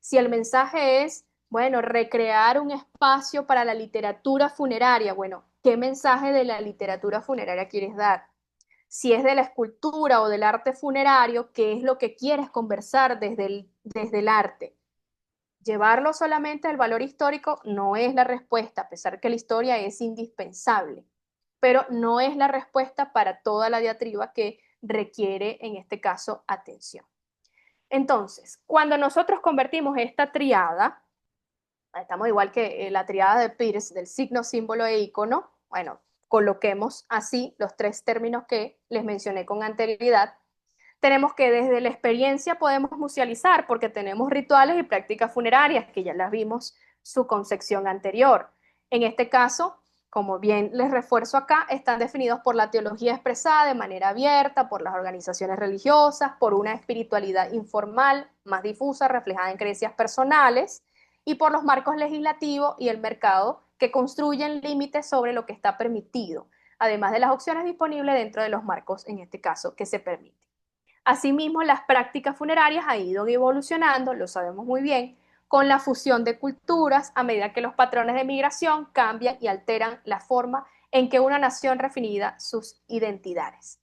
Si el mensaje es, bueno, recrear un espacio para la literatura funeraria, bueno, ¿qué mensaje de la literatura funeraria quieres dar? Si es de la escultura o del arte funerario, ¿qué es lo que quieres conversar desde el arte? Llevarlo solamente al valor histórico no es la respuesta, a pesar que la historia es indispensable, pero no es la respuesta para toda la diatriba que requiere, en este caso, atención. Entonces, cuando nosotros convertimos esta triada, estamos igual que la triada de Peirce del signo, símbolo e icono, bueno, coloquemos así los tres términos que les mencioné con anterioridad. Tenemos que desde la experiencia podemos musealizar porque tenemos rituales y prácticas funerarias que ya las vimos su concepción anterior. En este caso, como bien les refuerzo acá, están definidos por la teología expresada de manera abierta, por las organizaciones religiosas, por una espiritualidad informal más difusa reflejada en creencias personales y por los marcos legislativos y el mercado que construyen límites sobre lo que está permitido, además de las opciones disponibles dentro de los marcos, en este caso, que se permiten. Asimismo, las prácticas funerarias han ido evolucionando, lo sabemos muy bien, con la fusión de culturas a medida que los patrones de migración cambian y alteran la forma en que una nación refinida sus identidades.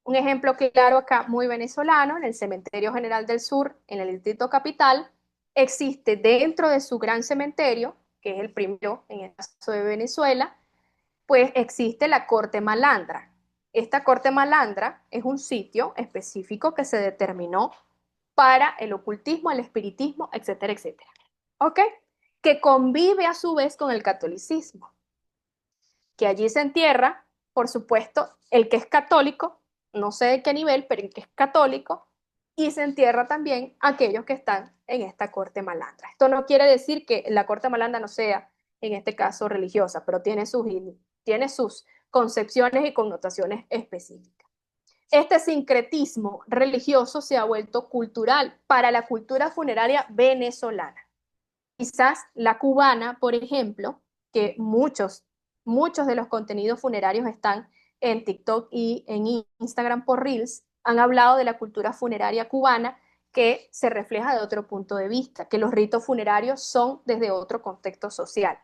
Un ejemplo claro acá, muy venezolano, en el Cementerio General del Sur, en el Distrito Capital, existe dentro de su gran cementerio, que es el primero en el caso de Venezuela, pues existe la Corte Malandra. Esta Corte Malandra es un sitio específico que se determinó para el ocultismo, el espiritismo, etcétera, etcétera. ¿Ok? Que convive a su vez con el catolicismo. Que allí se entierra, por supuesto, el que es católico, no sé de qué nivel, pero el que es católico, y se entierra también aquellos que están en esta corte malandra. Esto no quiere decir que la corte malandra no sea, en este caso, religiosa, pero tiene sus concepciones y connotaciones específicas. Este sincretismo religioso se ha vuelto cultural para la cultura funeraria venezolana. Quizás la cubana, por ejemplo, que muchos de los contenidos funerarios están en TikTok y en Instagram por Reels, han hablado de la cultura funeraria cubana que se refleja de otro punto de vista, que los ritos funerarios son desde otro contexto social.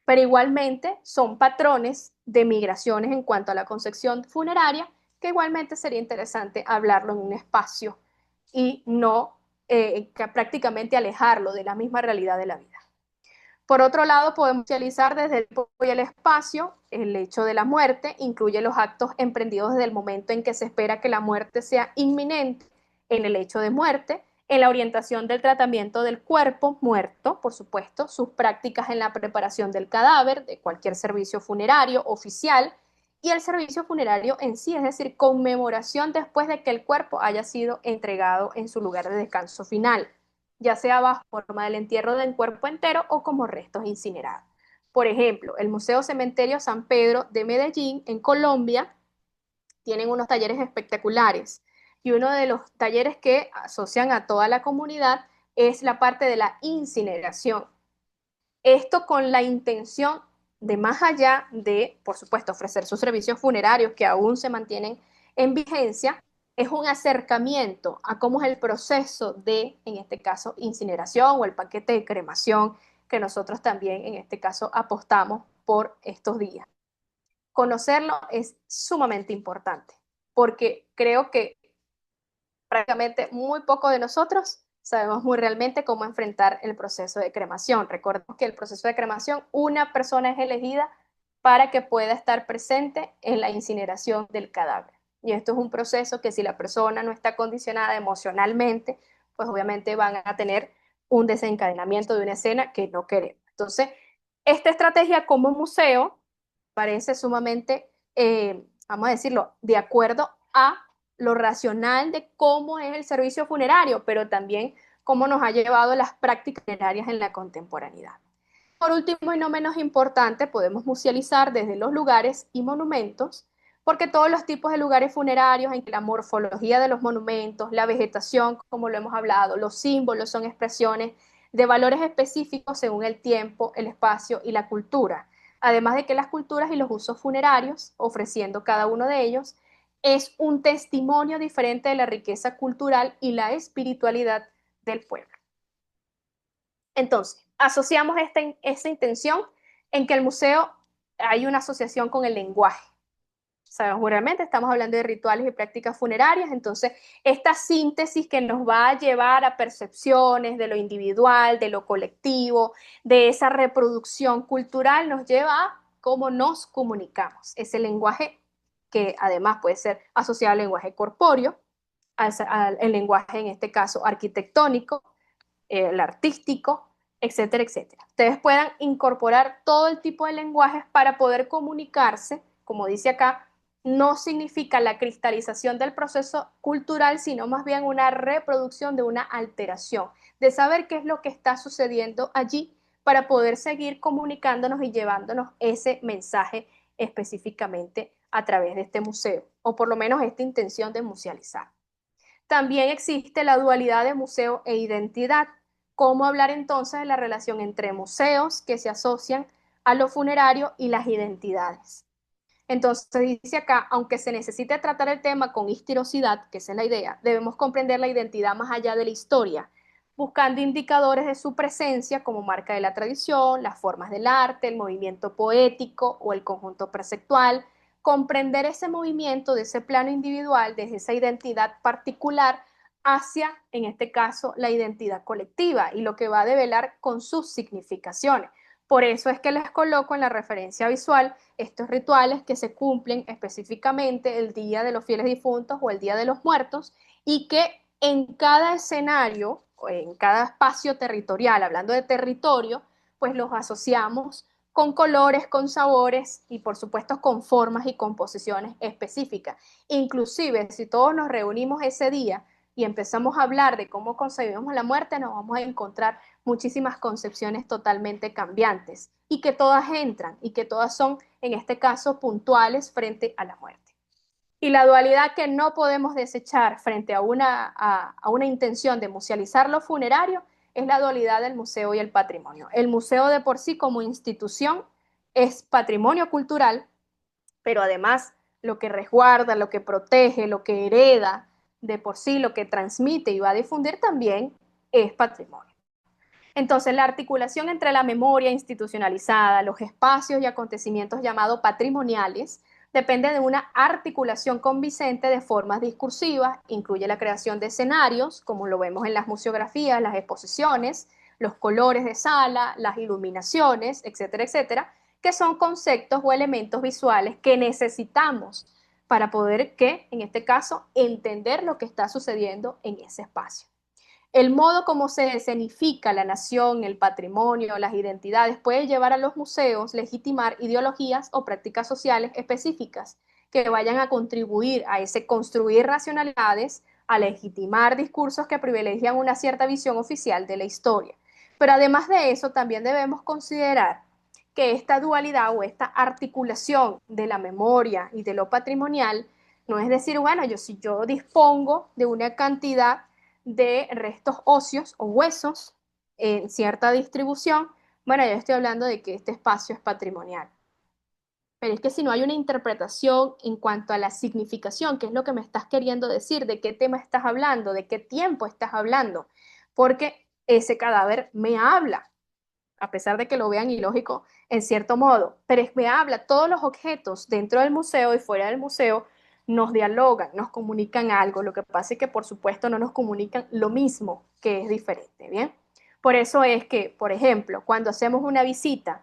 Pero igualmente son patrones de migraciones en cuanto a la concepción funeraria, que igualmente sería interesante hablarlo en un espacio y no prácticamente alejarlo de la misma realidad de la vida. Por otro lado, podemos realizar desde el tiempo y el espacio. El hecho de la muerte incluye los actos emprendidos desde el momento en que se espera que la muerte sea inminente, en el hecho de muerte, en la orientación del tratamiento del cuerpo muerto, por supuesto, sus prácticas en la preparación del cadáver de cualquier servicio funerario oficial y el servicio funerario en sí, es decir, conmemoración después de que el cuerpo haya sido entregado en su lugar de descanso final, ya sea bajo forma del entierro del cuerpo entero o como restos incinerados. Por ejemplo, el Museo Cementerio San Pedro de Medellín, en Colombia, tienen unos talleres espectaculares y uno de los talleres que asocian a toda la comunidad es la parte de la incineración. Esto con la intención de, más allá de, por supuesto, ofrecer sus servicios funerarios que aún se mantienen en vigencia, es un acercamiento a cómo es el proceso de, en este caso, incineración o el paquete de cremación que nosotros también, en este caso, apostamos por estos días. Conocerlo es sumamente importante porque creo que prácticamente muy poco de nosotros sabemos muy realmente cómo enfrentar el proceso de cremación. Recordemos que el proceso de cremación, una persona es elegida para que pueda estar presente en la incineración del cadáver. Y esto es un proceso que si la persona no está condicionada emocionalmente, pues obviamente van a tener un desencadenamiento de una escena que no queremos. Entonces, esta estrategia como museo parece sumamente, vamos a decirlo, de acuerdo a lo racional de cómo es el servicio funerario, pero también cómo nos ha llevado las prácticas funerarias en la contemporaneidad. Por último y no menos importante, podemos musealizar desde los lugares y monumentos, porque todos los tipos de lugares funerarios en que la morfología de los monumentos, la vegetación, como lo hemos hablado, los símbolos son expresiones de valores específicos según el tiempo, el espacio y la cultura. Además de que las culturas y los usos funerarios, ofreciendo cada uno de ellos, es un testimonio diferente de la riqueza cultural y la espiritualidad del pueblo. Entonces, asociamos esta intención en que el museo hay una asociación con el lenguaje. Sabemos realmente, estamos hablando de rituales y prácticas funerarias, entonces esta síntesis que nos va a llevar a percepciones de lo individual, de lo colectivo, de esa reproducción cultural, nos lleva a cómo nos comunicamos. Ese lenguaje que además puede ser asociado al lenguaje corpóreo, al lenguaje en este caso arquitectónico, el artístico, etcétera, etcétera. Ustedes puedan incorporar todo el tipo de lenguajes para poder comunicarse, como dice acá, no significa la cristalización del proceso cultural, sino más bien una reproducción de una alteración, de saber qué es lo que está sucediendo allí para poder seguir comunicándonos y llevándonos ese mensaje específicamente a través de este museo, o por lo menos esta intención de musealizar. También existe la dualidad de museo e identidad. ¿Cómo hablar entonces de la relación entre museos que se asocian a lo funerario y las identidades? Entonces dice acá, aunque se necesite tratar el tema con histirosidad, que esa es la idea, debemos comprender la identidad más allá de la historia, buscando indicadores de su presencia como marca de la tradición, las formas del arte, el movimiento poético o el conjunto perceptual, comprender ese movimiento de ese plano individual, desde esa identidad particular hacia, en este caso, la identidad colectiva y lo que va a develar con sus significaciones. Por eso es que les coloco en la referencia visual estos rituales que se cumplen específicamente el Día de los Fieles Difuntos o el Día de los Muertos y que en cada escenario, o en cada espacio territorial, hablando de territorio, pues los asociamos con colores, con sabores y por supuesto con formas y composiciones específicas. Inclusive si todos nos reunimos ese día y empezamos a hablar de cómo concebimos la muerte, nos vamos a encontrar muchísimas concepciones totalmente cambiantes y que todas entran y que todas son, en este caso, puntuales frente a la muerte. Y la dualidad que no podemos desechar frente a una intención de musealizar lo funerario es la dualidad del museo y el patrimonio. El museo de por sí como institución es patrimonio cultural, pero además lo que resguarda, lo que protege, lo que hereda de por sí, lo que transmite y va a difundir también es patrimonio. Entonces, la articulación entre la memoria institucionalizada, los espacios y acontecimientos llamados patrimoniales, depende de una articulación convincente de formas discursivas, incluye la creación de escenarios, como lo vemos en las museografías, las exposiciones, los colores de sala, las iluminaciones, etcétera, etcétera, que son conceptos o elementos visuales que necesitamos para poder, en este caso, entender lo que está sucediendo en ese espacio. El modo como se escenifica la nación, el patrimonio, las identidades puede llevar a los museos legitimar ideologías o prácticas sociales específicas que vayan a contribuir a ese construir racionalidades, a legitimar discursos que privilegian una cierta visión oficial de la historia. Pero además de eso, también debemos considerar que esta dualidad o esta articulación de la memoria y de lo patrimonial no es decir, bueno, si yo dispongo de una cantidad de restos óseos o huesos en cierta distribución, bueno, yo estoy hablando de que este espacio es patrimonial. Pero es que si no hay una interpretación en cuanto a la significación, qué es lo que me estás queriendo decir, de qué tema estás hablando, de qué tiempo estás hablando, porque ese cadáver me habla, a pesar de que lo vean ilógico en cierto modo, pero me habla, todos los objetos dentro del museo y fuera del museo nos dialogan, nos comunican algo, lo que pasa es que por supuesto no nos comunican lo mismo, que es diferente, ¿bien? Por eso es que, por ejemplo, cuando hacemos una visita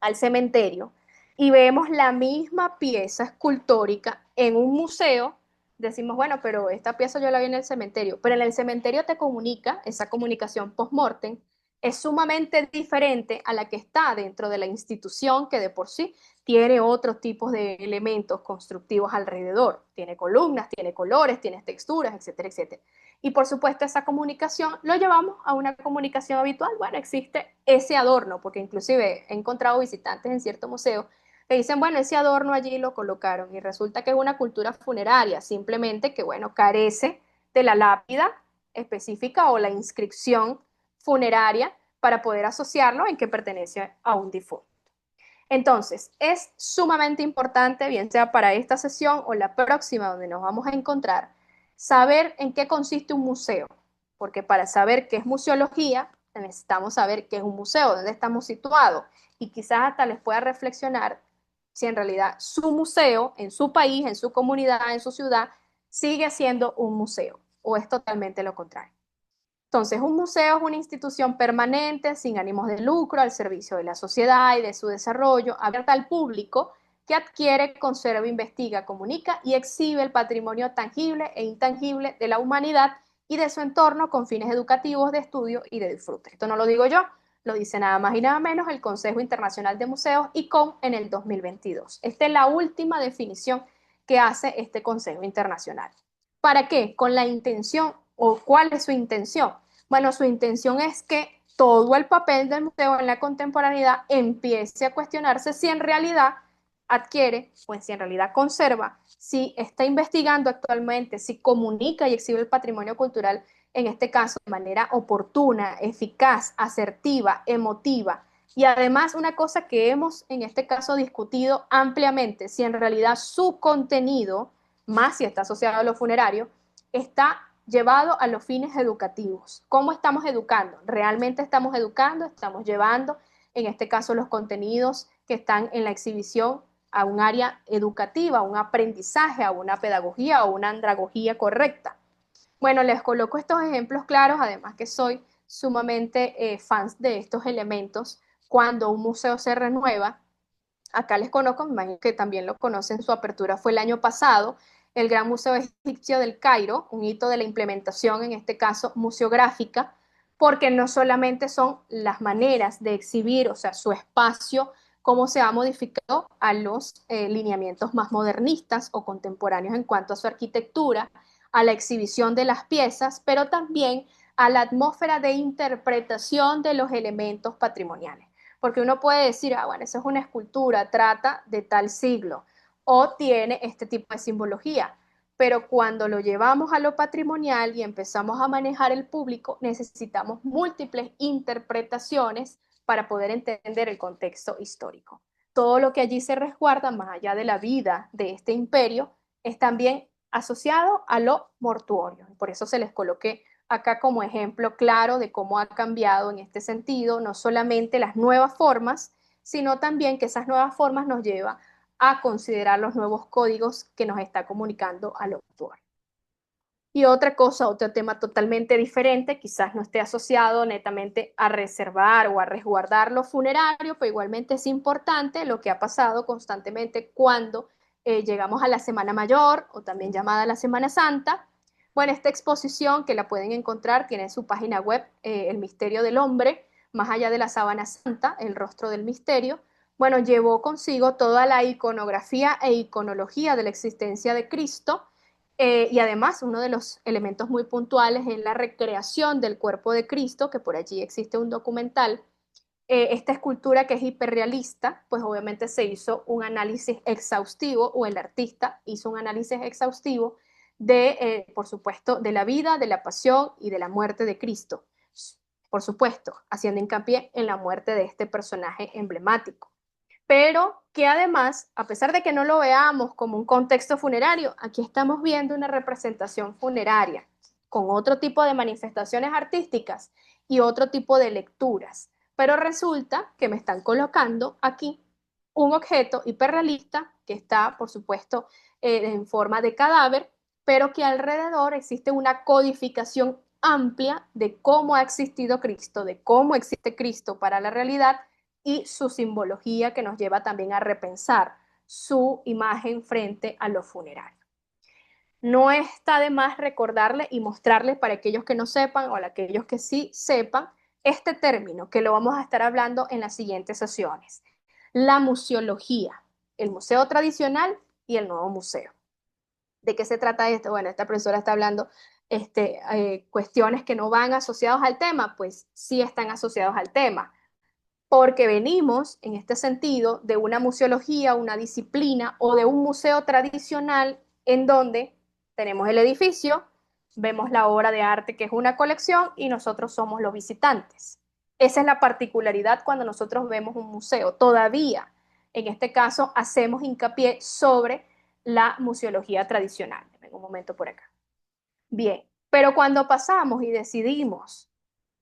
al cementerio y vemos la misma pieza escultórica en un museo, decimos, bueno, pero esta pieza yo la vi en el cementerio, pero en el cementerio te comunica, esa comunicación post-mortem es sumamente diferente a la que está dentro de la institución que de por sí tiene otros tipos de elementos constructivos alrededor. Tiene columnas, tiene colores, tiene texturas, etcétera, etcétera. Y por supuesto esa comunicación lo llevamos a una comunicación habitual. Bueno, existe ese adorno, porque inclusive he encontrado visitantes en cierto museo que dicen, bueno, ese adorno allí lo colocaron y resulta que es una cultura funeraria, simplemente que, bueno, carece de la lápida específica o la inscripción funeraria para poder asociarlo en que pertenece a un difunto. Entonces, es sumamente importante, bien sea para esta sesión o la próxima donde nos vamos a encontrar, saber en qué consiste un museo, porque para saber qué es museología, necesitamos saber qué es un museo, dónde estamos situados, y quizás hasta les pueda reflexionar si en realidad su museo, en su país, en su comunidad, en su ciudad, sigue siendo un museo, o es totalmente lo contrario. Entonces, un museo es una institución permanente, sin ánimos de lucro, al servicio de la sociedad y de su desarrollo, abierta al público, que adquiere, conserva, investiga, comunica y exhibe el patrimonio tangible e intangible de la humanidad y de su entorno con fines educativos, de estudio y de disfrute. Esto no lo digo yo, lo dice nada más y nada menos el Consejo Internacional de Museos, ICOM, en el 2022. Esta es la última definición que hace este Consejo Internacional. ¿Para qué? Con la intención, o cuál es su intención. Bueno, su intención es que todo el papel del museo en la contemporaneidad empiece a cuestionarse si en realidad adquiere o si en realidad conserva, si está investigando actualmente, si comunica y exhibe el patrimonio cultural, en este caso de manera oportuna, eficaz, asertiva, emotiva. Y además una cosa que hemos en este caso discutido ampliamente, si en realidad su contenido, más si está asociado a lo funerario, está llevado a los fines educativos. ¿Cómo estamos educando? ¿Realmente estamos educando? ¿Estamos llevando, en este caso, los contenidos que están en la exhibición a un área educativa, a un aprendizaje, a una pedagogía o una andragogía correcta? Bueno, les coloco estos ejemplos claros, además que soy sumamente fans de estos elementos. Cuando un museo se renueva, acá les conozco, me imagino que también lo conocen, su apertura fue el año pasado, el Gran Museo Egipcio del Cairo, un hito de la implementación, en este caso, museográfica, porque no solamente son las maneras de exhibir, o sea, su espacio, cómo se ha modificado a los lineamientos más modernistas o contemporáneos en cuanto a su arquitectura, a la exhibición de las piezas, pero también a la atmósfera de interpretación de los elementos patrimoniales. Porque uno puede decir, ah, bueno, esa es una escultura, trata de tal siglo, o tiene este tipo de simbología. Pero cuando lo llevamos a lo patrimonial y empezamos a manejar el público, necesitamos múltiples interpretaciones para poder entender el contexto histórico. Todo lo que allí se resguarda, más allá de la vida de este imperio, es también asociado a lo mortuorio. Por eso se les coloqué acá como ejemplo claro de cómo ha cambiado en este sentido, no solamente las nuevas formas, sino también que esas nuevas formas nos lleva a considerar los nuevos códigos que nos está comunicando al autor. Y otra cosa, otro tema totalmente diferente, quizás no esté asociado netamente a reservar o a resguardar lo funerario, pero igualmente es importante lo que ha pasado constantemente cuando llegamos a la Semana Mayor o también llamada la Semana Santa. Bueno, esta exposición que la pueden encontrar tiene en su página web El Misterio del Hombre, más allá de la Sábana Santa, el rostro del misterio. Bueno, llevó consigo toda la iconografía e iconología de la existencia de Cristo, y además, uno de los elementos muy puntuales es la recreación del cuerpo de Cristo, que por allí existe un documental. Esta escultura que es hiperrealista, pues obviamente se hizo un análisis exhaustivo, o el artista hizo un análisis exhaustivo por supuesto, de la vida, de la pasión y de la muerte de Cristo. Por supuesto, haciendo hincapié en la muerte de este personaje emblemático. Pero que además, a pesar de que no lo veamos como un contexto funerario, aquí estamos viendo una representación funeraria con otro tipo de manifestaciones artísticas y otro tipo de lecturas. Pero resulta que me están colocando aquí un objeto hiperrealista que está, por supuesto, en forma de cadáver, pero que alrededor existe una codificación amplia de cómo ha existido Cristo, de cómo existe Cristo para la realidad y su simbología que nos lleva también a repensar su imagen frente a lo funerario. No está de más recordarle y mostrarles para aquellos que no sepan o para aquellos que sí sepan este término que lo vamos a estar hablando en las siguientes sesiones. La museología, el museo tradicional y el nuevo museo. ¿De qué se trata esto? Bueno, esta profesora está hablando cuestiones que no van asociados al tema, pues sí están asociados al tema, porque venimos en este sentido de una museología, una disciplina o de un museo tradicional en donde tenemos el edificio, vemos la obra de arte que es una colección y nosotros somos los visitantes. Esa es la particularidad cuando nosotros vemos un museo. Todavía, en este caso, hacemos hincapié sobre la museología tradicional. Vengo un momento por acá. Bien, pero cuando pasamos y decidimos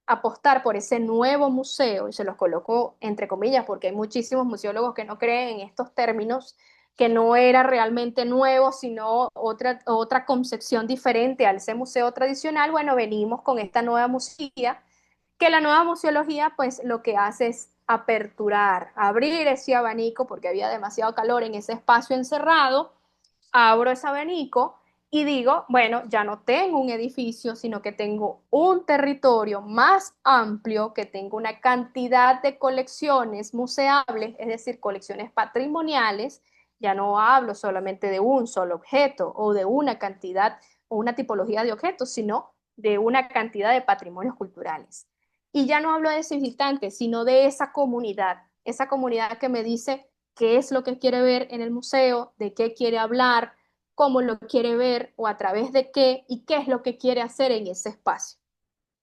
apostar por ese nuevo museo, y se los coloco entre comillas porque hay muchísimos museólogos que no creen en estos términos, que no era realmente nuevo, sino otra concepción diferente al ese museo tradicional, bueno, venimos con esta nueva museología, que la nueva museología pues lo que hace es aperturar, abrir ese abanico porque había demasiado calor en ese espacio encerrado, abro ese abanico y digo, bueno, ya no tengo un edificio, sino que tengo un territorio más amplio, que tengo una cantidad de colecciones museables, es decir, colecciones patrimoniales. Ya no hablo solamente de un solo objeto o de una cantidad o una tipología de objetos, sino de una cantidad de patrimonios culturales. Y ya no hablo de ese visitante, sino de esa comunidad que me dice qué es lo que quiere ver en el museo, de qué quiere hablar, cómo lo quiere ver o a través de qué y qué es lo que quiere hacer en ese espacio.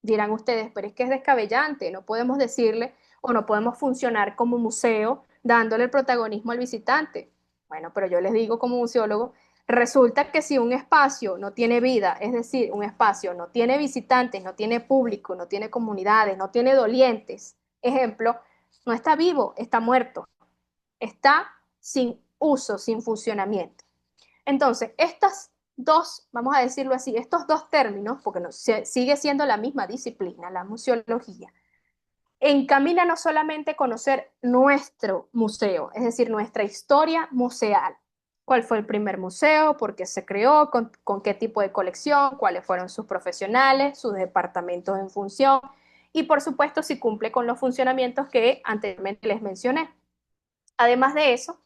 Dirán ustedes, pero es que es descabellante, no podemos decirle o no podemos funcionar como museo dándole el protagonismo al visitante. Bueno, pero yo les digo como museólogo, resulta que si un espacio no tiene vida, es decir, un espacio no tiene visitantes, no tiene público, no tiene comunidades, no tiene dolientes, ejemplo, no está vivo, está muerto, está sin uso, sin funcionamiento. Entonces, estas dos, vamos a decirlo así, estos dos términos, porque sigue siendo la misma disciplina, la museología, encamina no solamente a conocer nuestro museo, es decir, nuestra historia museal. ¿Cuál fue el primer museo? ¿Por qué se creó? ¿Con qué tipo de colección? ¿Cuáles fueron sus profesionales? ¿Sus departamentos en función? Y por supuesto, si cumple con los funcionamientos que anteriormente les mencioné. Además de eso,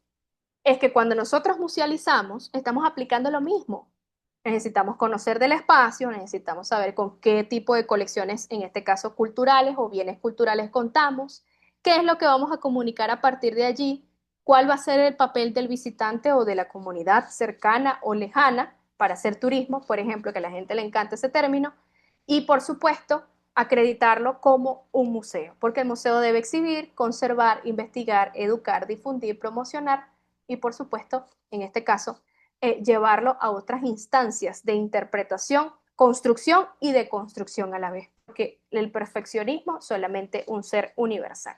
es que cuando nosotros musealizamos, estamos aplicando lo mismo. Necesitamos conocer del espacio, necesitamos saber con qué tipo de colecciones, en este caso culturales o bienes culturales, contamos, qué es lo que vamos a comunicar a partir de allí, cuál va a ser el papel del visitante o de la comunidad cercana o lejana para hacer turismo, por ejemplo, que a la gente le encanta ese término, y por supuesto, acreditarlo como un museo, porque el museo debe exhibir, conservar, investigar, educar, difundir, promocionar y por supuesto, en este caso, llevarlo a otras instancias de interpretación, construcción y deconstrucción a la vez, porque el perfeccionismo es solamente un ser universal.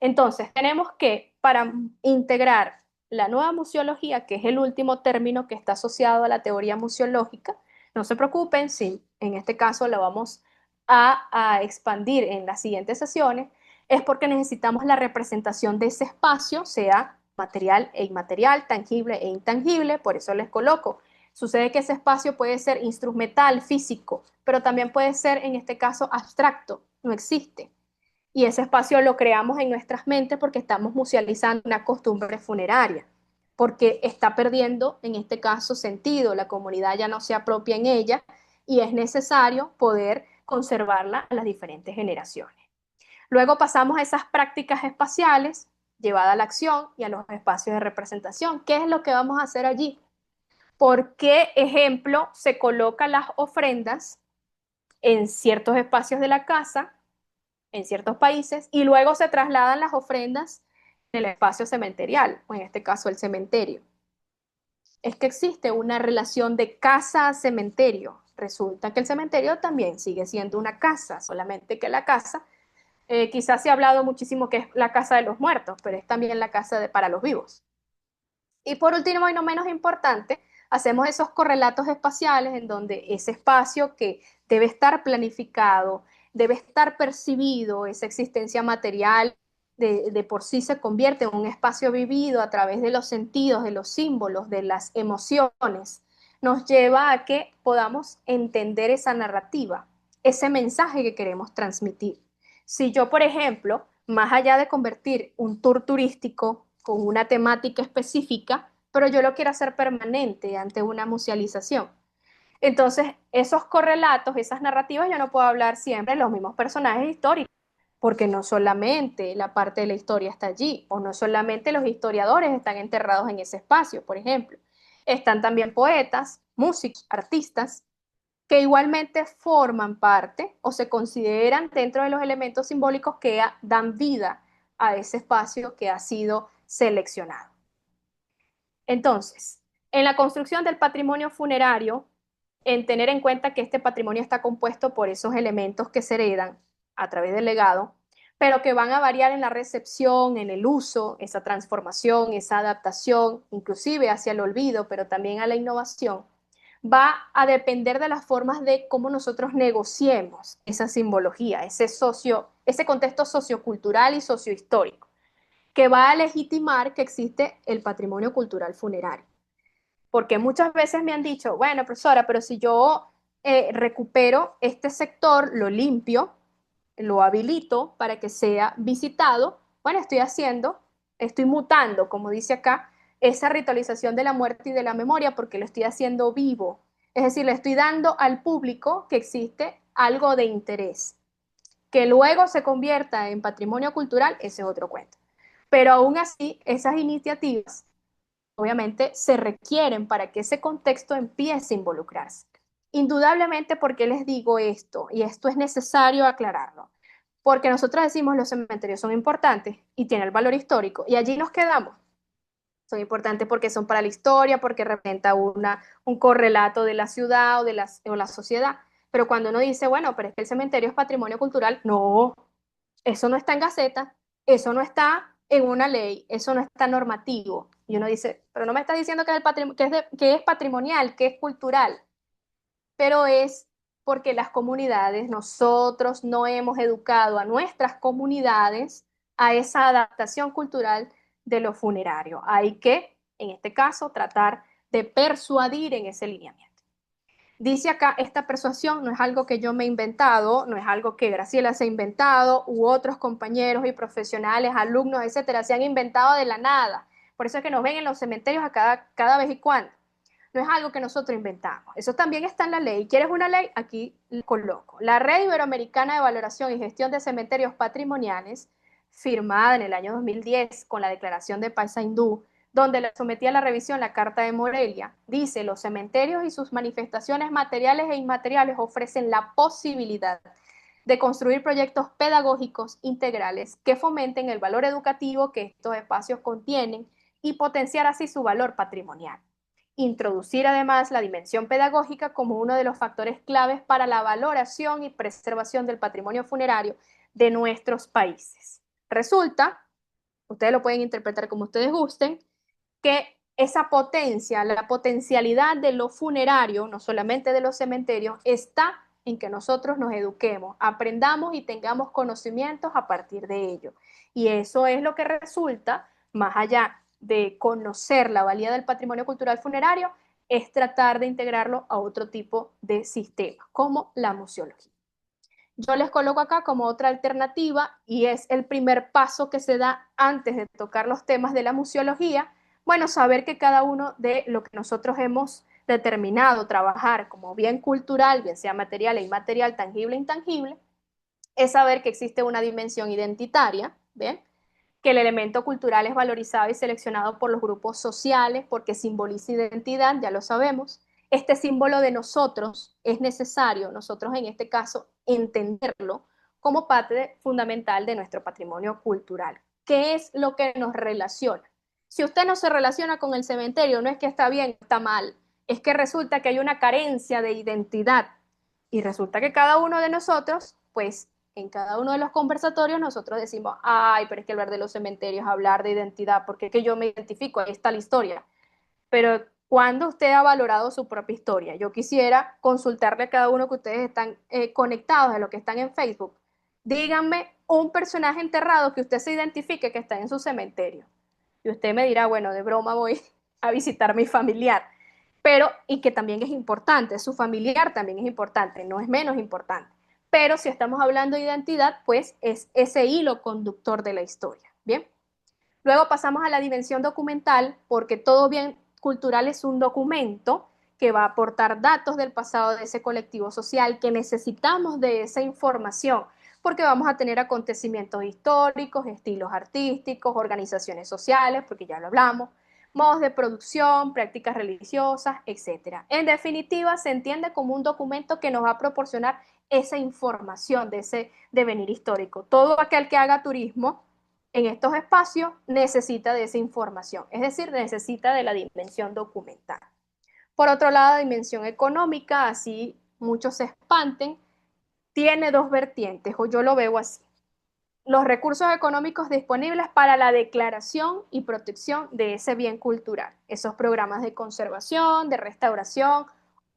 Entonces, tenemos que, para integrar la nueva museología, que es el último término que está asociado a la teoría museológica, no se preocupen si en este caso lo vamos a expandir en las siguientes sesiones, es porque necesitamos la representación de ese espacio, sea material e inmaterial, tangible e intangible, por eso les coloco. Sucede que ese espacio puede ser instrumental, físico, pero también puede ser, en este caso, abstracto, no existe. Y ese espacio lo creamos en nuestras mentes porque estamos musealizando una costumbre funeraria, porque está perdiendo, en este caso, sentido, la comunidad ya no se apropia en ella y es necesario poder conservarla a las diferentes generaciones. Luego pasamos a esas prácticas espaciales llevadas a la acción y a los espacios de representación. ¿Qué es lo que vamos a hacer allí? ¿Por qué, ejemplo, se colocan las ofrendas en ciertos espacios de la casa, en ciertos países, y luego se trasladan las ofrendas en el espacio cementerial, o en este caso el cementerio? Es que existe una relación de casa a cementerio. Resulta que el cementerio también sigue siendo una casa, solamente que la casa, quizás se ha hablado muchísimo que es la casa de los muertos, pero es también la casa para los vivos. Y por último, y no menos importante, hacemos esos correlatos espaciales en donde ese espacio que debe estar planificado, debe estar percibido, esa existencia material de por sí se convierte en un espacio vivido a través de los sentidos, de los símbolos, de las emociones, nos lleva a que podamos entender esa narrativa, ese mensaje que queremos transmitir. Si yo, por ejemplo, más allá de convertir un tour turístico con una temática específica, pero yo lo quiero hacer permanente ante una musealización. Entonces, esos correlatos, esas narrativas, yo no puedo hablar siempre de los mismos personajes históricos, porque no solamente la parte de la historia está allí, o no solamente los historiadores están enterrados en ese espacio, por ejemplo. Están también poetas, músicos, artistas, que igualmente forman parte o se consideran dentro de los elementos simbólicos que dan vida a ese espacio que ha sido seleccionado. Entonces, en la construcción del patrimonio funerario, en tener en cuenta que este patrimonio está compuesto por esos elementos que se heredan a través del legado, pero que van a variar en la recepción, en el uso, esa transformación, esa adaptación, inclusive hacia el olvido, pero también a la innovación, va a depender de las formas de cómo nosotros negociemos esa simbología, ese contexto sociocultural y sociohistórico, que va a legitimar que existe el patrimonio cultural funerario. Porque muchas veces me han dicho, bueno, profesora, pero si yo recupero este sector, lo limpio, lo habilito para que sea visitado, bueno, estoy mutando, como dice acá, esa ritualización de la muerte y de la memoria porque lo estoy haciendo vivo. Es decir, le estoy dando al público que existe algo de interés. Que luego se convierta en patrimonio cultural, ese es otro cuento. Pero aún así, esas iniciativas obviamente se requieren para que ese contexto empiece a involucrarse. Indudablemente, ¿por qué les digo esto? Y esto es necesario aclararlo. Porque nosotros decimos los cementerios son importantes y tienen el valor histórico y allí nos quedamos. Son importantes porque son para la historia, porque representa un correlato de la ciudad o la sociedad. Pero cuando uno dice, bueno, pero es que el cementerio es patrimonio cultural, no, eso no está en Gaceta, eso no está en una ley, eso no está normativo. Y uno dice, pero no me está diciendo que que es patrimonial, que es cultural, pero es porque las comunidades, nosotros no hemos educado a nuestras comunidades a esa adaptación cultural de lo funerario. Hay que, en este caso, tratar de persuadir en ese lineamiento. Dice acá, esta persuasión no es algo que yo me he inventado, no es algo que Graciela se ha inventado, u otros compañeros y profesionales, alumnos, etcétera, se han inventado de la nada. Por eso es que nos ven en los cementerios a cada vez y cuando. No es algo que nosotros inventamos. Eso también está en la ley. ¿Quieres una ley? Aquí lo coloco. La Red Iberoamericana de Valoración y Gestión de Cementerios Patrimoniales, firmada en el año 2010 con la Declaración de Paysandú, donde le sometía a la revisión la Carta de Morelia, dice, los cementerios y sus manifestaciones materiales e inmateriales ofrecen la posibilidad de construir proyectos pedagógicos integrales que fomenten el valor educativo que estos espacios contienen y potenciar así su valor patrimonial. Introducir además la dimensión pedagógica como uno de los factores claves para la valoración y preservación del patrimonio funerario de nuestros países. Resulta, ustedes lo pueden interpretar como ustedes gusten, que esa potencia, la potencialidad de lo funerario, no solamente de los cementerios, está en que nosotros nos eduquemos, aprendamos y tengamos conocimientos a partir de ello. Y eso es lo que resulta, más allá de conocer la valía del patrimonio cultural funerario, es tratar de integrarlo a otro tipo de sistemas, como la museología. Yo les coloco acá como otra alternativa y es el primer paso que se da antes de tocar los temas de la museología. Bueno, saber que cada uno de lo que nosotros hemos determinado trabajar como bien cultural, bien sea material e inmaterial, tangible e intangible, es saber que existe una dimensión identitaria, ¿bien? que el elemento cultural es valorizado y seleccionado por los grupos sociales porque simboliza identidad, ya lo sabemos. Este símbolo de nosotros es necesario, nosotros en este caso, entenderlo como parte fundamental de nuestro patrimonio cultural. ¿Qué es lo que nos relaciona? Si usted no se relaciona con el cementerio, no es que está bien, está mal, es que resulta que hay una carencia de identidad y resulta que cada uno de nosotros, pues en cada uno de los conversatorios nosotros decimos, ay, pero es que hablar de los cementerios es hablar de identidad, porque es que yo me identifico, ahí está la historia. Pero ¿cuándo usted ha valorado su propia historia? Yo quisiera consultarle a cada uno que ustedes están conectados, a los que están en Facebook. Díganme un personaje enterrado que usted se identifique que está en su cementerio. Y usted me dirá, bueno, de broma voy a visitar a mi familiar. Pero, y que también es importante, su familiar también es importante, no es menos importante. Pero si estamos hablando de identidad, pues es ese hilo conductor de la historia. Bien. Luego pasamos a la dimensión documental, porque todo bien cultural es un documento que va a aportar datos del pasado de ese colectivo social, que necesitamos de esa información, porque vamos a tener acontecimientos históricos, estilos artísticos, organizaciones sociales, porque ya lo hablamos, modos de producción, prácticas religiosas, etc. En definitiva, se entiende como un documento que nos va a proporcionar esa información de ese devenir histórico. Todo aquel que haga turismo en estos espacios necesita de esa información, es decir, necesita de la dimensión documental. Por otro lado, la dimensión económica, así muchos se espanten, tiene dos vertientes, o yo lo veo así. Los recursos económicos disponibles para la declaración y protección de ese bien cultural, esos programas de conservación, de restauración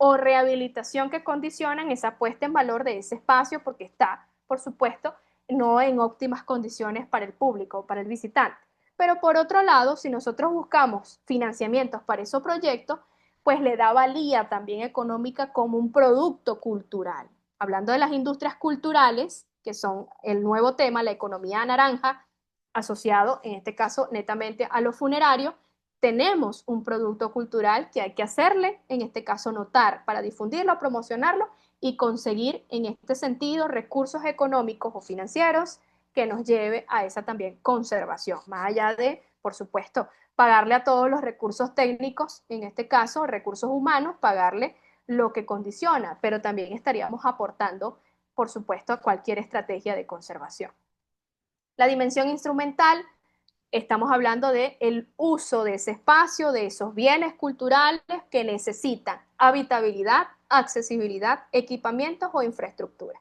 o rehabilitación que condicionan esa puesta en valor de ese espacio porque está, por supuesto, no en óptimas condiciones para el público, para el visitante. Pero por otro lado, si nosotros buscamos financiamientos para esos proyectos, pues le da valía también económica como un producto cultural. Hablando de las industrias culturales, que son el nuevo tema, la economía naranja, asociado en este caso netamente a lo funerario, tenemos un producto cultural que hay que hacerle, en este caso notar, para difundirlo, promocionarlo y conseguir en este sentido recursos económicos o financieros que nos lleve a esa también conservación, más allá de, por supuesto, pagarle a todos los recursos técnicos, en este caso recursos humanos, pagarle lo que condiciona, pero también estaríamos aportando, por supuesto, a cualquier estrategia de conservación. La dimensión instrumental, estamos hablando de el uso de ese espacio, de esos bienes culturales que necesitan habitabilidad, accesibilidad, equipamientos o infraestructura.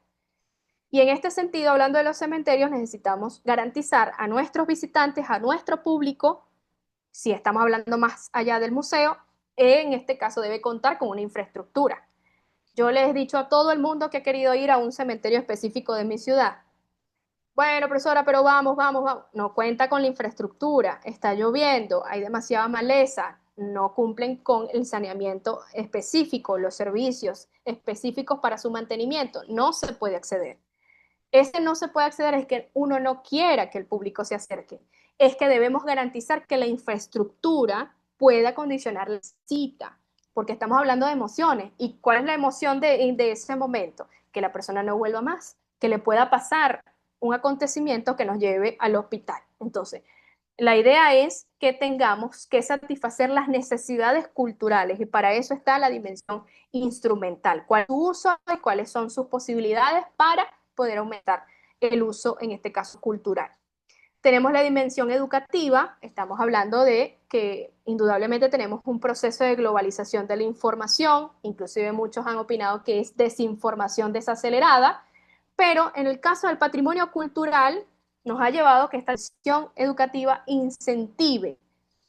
Y en este sentido, hablando de los cementerios, necesitamos garantizar a nuestros visitantes, a nuestro público, si estamos hablando más allá del museo, en este caso debe contar con una infraestructura. Yo les he dicho a todo el mundo que ha querido ir a un cementerio específico de mi ciudad. Bueno, profesora, pero vamos, vamos, vamos. No cuenta con la infraestructura, está lloviendo, hay demasiada maleza, no cumplen con el saneamiento específico, los servicios específicos para su mantenimiento, no se puede acceder. Ese no se puede acceder es que uno no quiera que el público se acerque, es que debemos garantizar que la infraestructura pueda condicionar la cita, porque estamos hablando de emociones. ¿Y cuál es la emoción de ese momento? Que la persona no vuelva más, que le pueda pasar un acontecimiento que nos lleve al hospital. Entonces, la idea es que tengamos que satisfacer las necesidades culturales y para eso está la dimensión instrumental. ¿Cuál es su uso y cuáles son sus posibilidades para poder aumentar el uso, en este caso cultural? Tenemos la dimensión educativa, estamos hablando de que indudablemente tenemos un proceso de globalización de la información, inclusive muchos han opinado que es desinformación desacelerada, pero en el caso del patrimonio cultural nos ha llevado a que esta acción educativa incentive,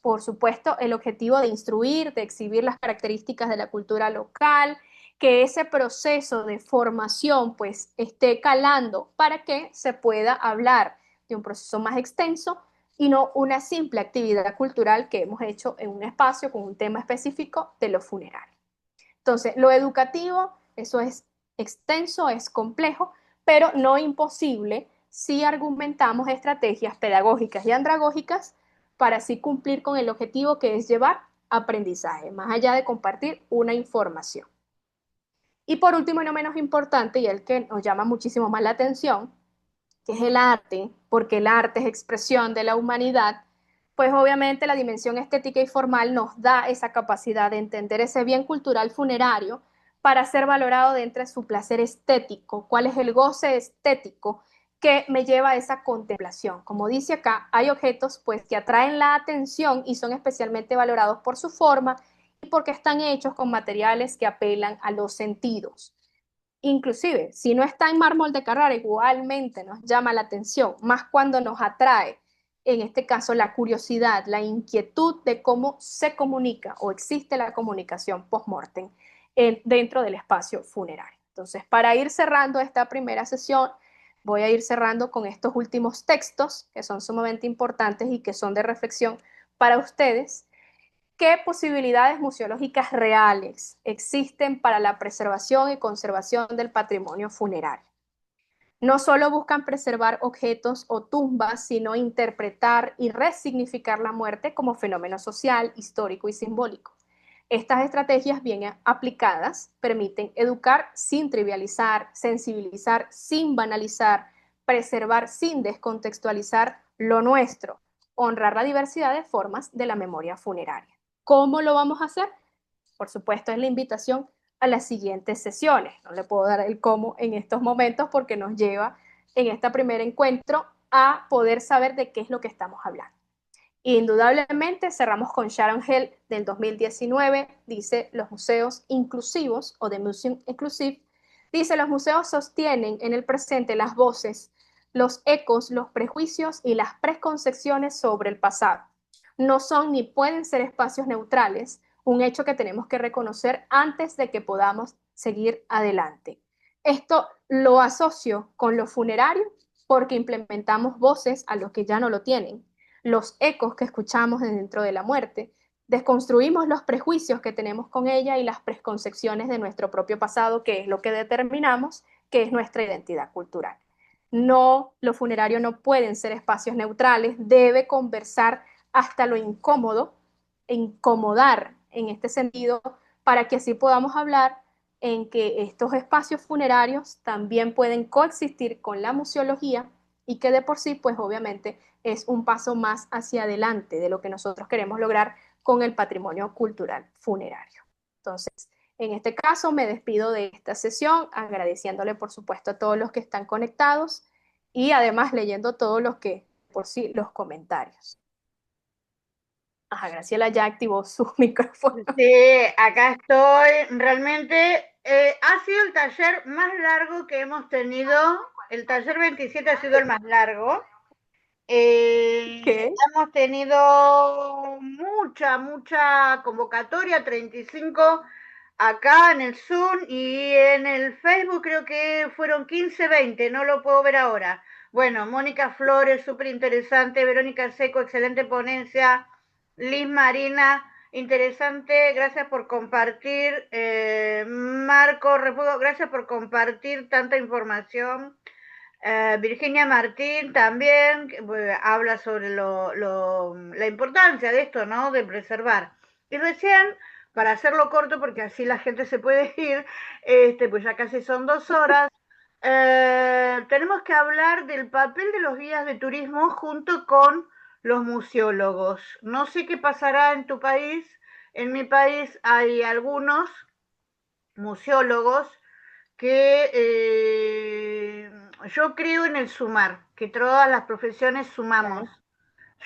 por supuesto, el objetivo de instruir, de exhibir las características de la cultura local, que ese proceso de formación pues esté calando para que se pueda hablar de un proceso más extenso y no una simple actividad cultural que hemos hecho en un espacio con un tema específico de los funerarios. Entonces, lo educativo, eso es extenso, es complejo, pero no imposible si argumentamos estrategias pedagógicas y andragógicas para así cumplir con el objetivo que es llevar aprendizaje, más allá de compartir una información. Y por último y no menos importante, y el que nos llama muchísimo más la atención, que es el arte, porque el arte es expresión de la humanidad, pues obviamente la dimensión estética y formal nos da esa capacidad de entender ese bien cultural funerario para ser valorado dentro de su placer estético, cuál es el goce estético que me lleva a esa contemplación. Como dice acá, hay objetos pues que atraen la atención y son especialmente valorados por su forma y porque están hechos con materiales que apelan a los sentidos. Inclusive, si no está en mármol de Carrara, igualmente nos llama la atención, más cuando nos atrae, en este caso, la curiosidad, la inquietud de cómo se comunica o existe la comunicación post-mortem dentro del espacio funerario. Entonces, para ir cerrando esta primera sesión, voy a ir cerrando con estos últimos textos que son sumamente importantes y que son de reflexión para ustedes. ¿Qué posibilidades museológicas reales existen para la preservación y conservación del patrimonio funerario? No solo buscan preservar objetos o tumbas, sino interpretar y resignificar la muerte como fenómeno social, histórico y simbólico. Estas estrategias bien aplicadas permiten educar sin trivializar, sensibilizar sin banalizar, preservar sin descontextualizar lo nuestro, honrar la diversidad de formas de la memoria funeraria. ¿Cómo lo vamos a hacer? Por supuesto, es la invitación a las siguientes sesiones. No le puedo dar el cómo en estos momentos porque nos lleva en este primer encuentro a poder saber de qué es lo que estamos hablando. Indudablemente cerramos con Sharon Hell del 2019, dice los museos inclusivos o The Museum Inclusive, dice los museos sostienen en el presente las voces, los ecos, los prejuicios y las preconcepciones sobre el pasado. No son ni pueden ser espacios neutrales, un hecho que tenemos que reconocer antes de que podamos seguir adelante. Esto lo asocio con lo funerario porque implementamos voces a los que ya no lo tienen, los ecos que escuchamos dentro de la muerte, desconstruimos los prejuicios que tenemos con ella y las preconcepciones de nuestro propio pasado, que es lo que determinamos que es nuestra identidad cultural. No, los funerarios no pueden ser espacios neutrales, debe conversar hasta lo incómodo, incomodar en este sentido, para que así podamos hablar en que estos espacios funerarios también pueden coexistir con la museología y que de por sí, pues obviamente es un paso más hacia adelante de lo que nosotros queremos lograr con el patrimonio cultural funerario. Entonces, en este caso me despido de esta sesión agradeciéndole por supuesto a todos los que están conectados y además leyendo todos los que por sí los comentarios. Ajá, Graciela ya activó su micrófono. Sí, acá estoy. Realmente ha sido el taller más largo que hemos tenido. El taller 27 ha sido el más largo. ¿Qué? Hemos tenido mucha convocatoria, 35 acá en el Zoom y en el Facebook creo que fueron 15, 20, no lo puedo ver ahora. Bueno, Mónica Flores, súper interesante, Verónica Seco, excelente ponencia, Liz Marina, interesante, gracias por compartir, Marco Refugo, gracias por compartir tanta información. Virginia Martín también habla sobre la importancia de esto, ¿no? De preservar. Y recién, para hacerlo corto, porque así la gente se puede ir, pues ya casi son 2 horas, tenemos que hablar del papel de los guías de turismo junto con los museólogos. No sé qué pasará en tu país. En mi país hay algunos museólogos que yo creo en el sumar, que todas las profesiones sumamos.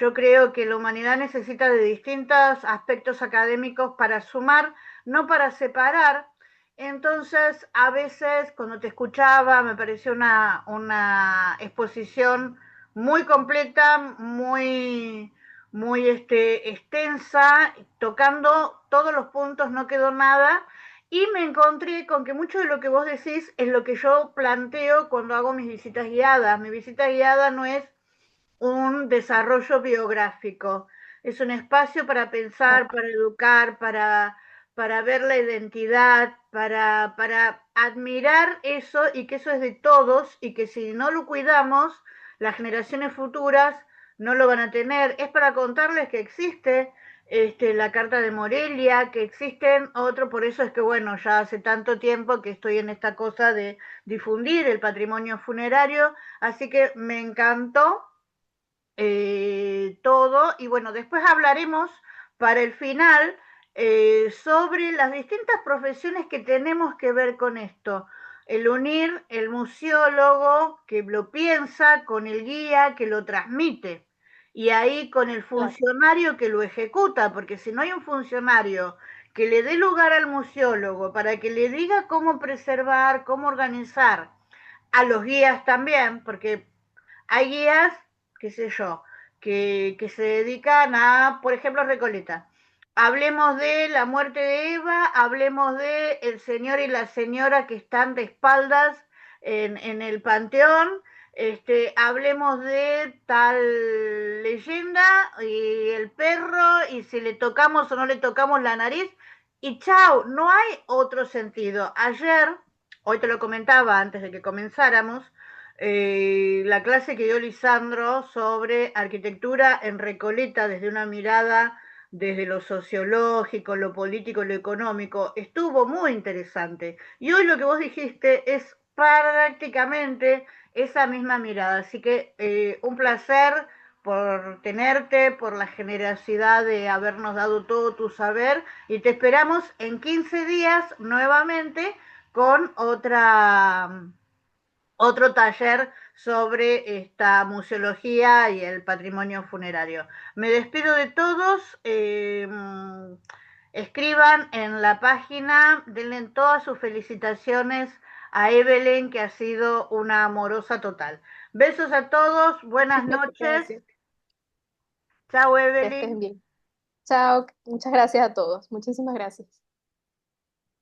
Yo creo que la humanidad necesita de distintos aspectos académicos para sumar, no para separar. Entonces, a veces cuando te escuchaba me pareció una exposición muy completa, muy extensa, tocando todos los puntos, no quedó nada. Y me encontré con que mucho de lo que vos decís es lo que yo planteo cuando hago mis visitas guiadas. Mi visita guiada no es un desarrollo biográfico, es un espacio para pensar, para educar, para ver la identidad, para admirar eso y que eso es de todos y que si no lo cuidamos, las generaciones futuras no lo van a tener. Es para contarles que existe la Carta de Morelia, que existen otros, por eso es que bueno, ya hace tanto tiempo que estoy en esta cosa de difundir el patrimonio funerario, así que me encantó todo. Y bueno, después hablaremos para el final sobre las distintas profesiones que tenemos que ver con esto. El unir el museólogo que lo piensa con el guía que lo transmite y ahí con el Claro. funcionario que lo ejecuta, porque si no hay un funcionario que le dé lugar al museólogo para que le diga cómo preservar, cómo organizar, a los guías también, porque hay guías, qué sé yo, que se dedican a, por ejemplo, Recoleta. Hablemos de la muerte de Eva, hablemos de el señor y la señora que están de espaldas en el panteón, hablemos de tal leyenda y el perro y si le tocamos o no le tocamos la nariz y chao, no hay otro sentido. Ayer, hoy te lo comentaba antes de que comenzáramos, la clase que dio Lisandro sobre arquitectura en Recoleta desde una mirada desde lo sociológico, lo político, lo económico, estuvo muy interesante. Y hoy lo que vos dijiste es prácticamente esa misma mirada. Así que un placer por tenerte, por la generosidad de habernos dado todo tu saber y te esperamos en 15 días nuevamente con otro taller sobre esta museología y el patrimonio funerario. Me despido de todos. Escriban en la página, denle todas sus felicitaciones a Evelyn, que ha sido una amorosa total. Besos a todos, buenas noches. Gracias. Chao, Que estés Evelyn. bien. Chao. Muchas gracias a todos. Muchísimas gracias.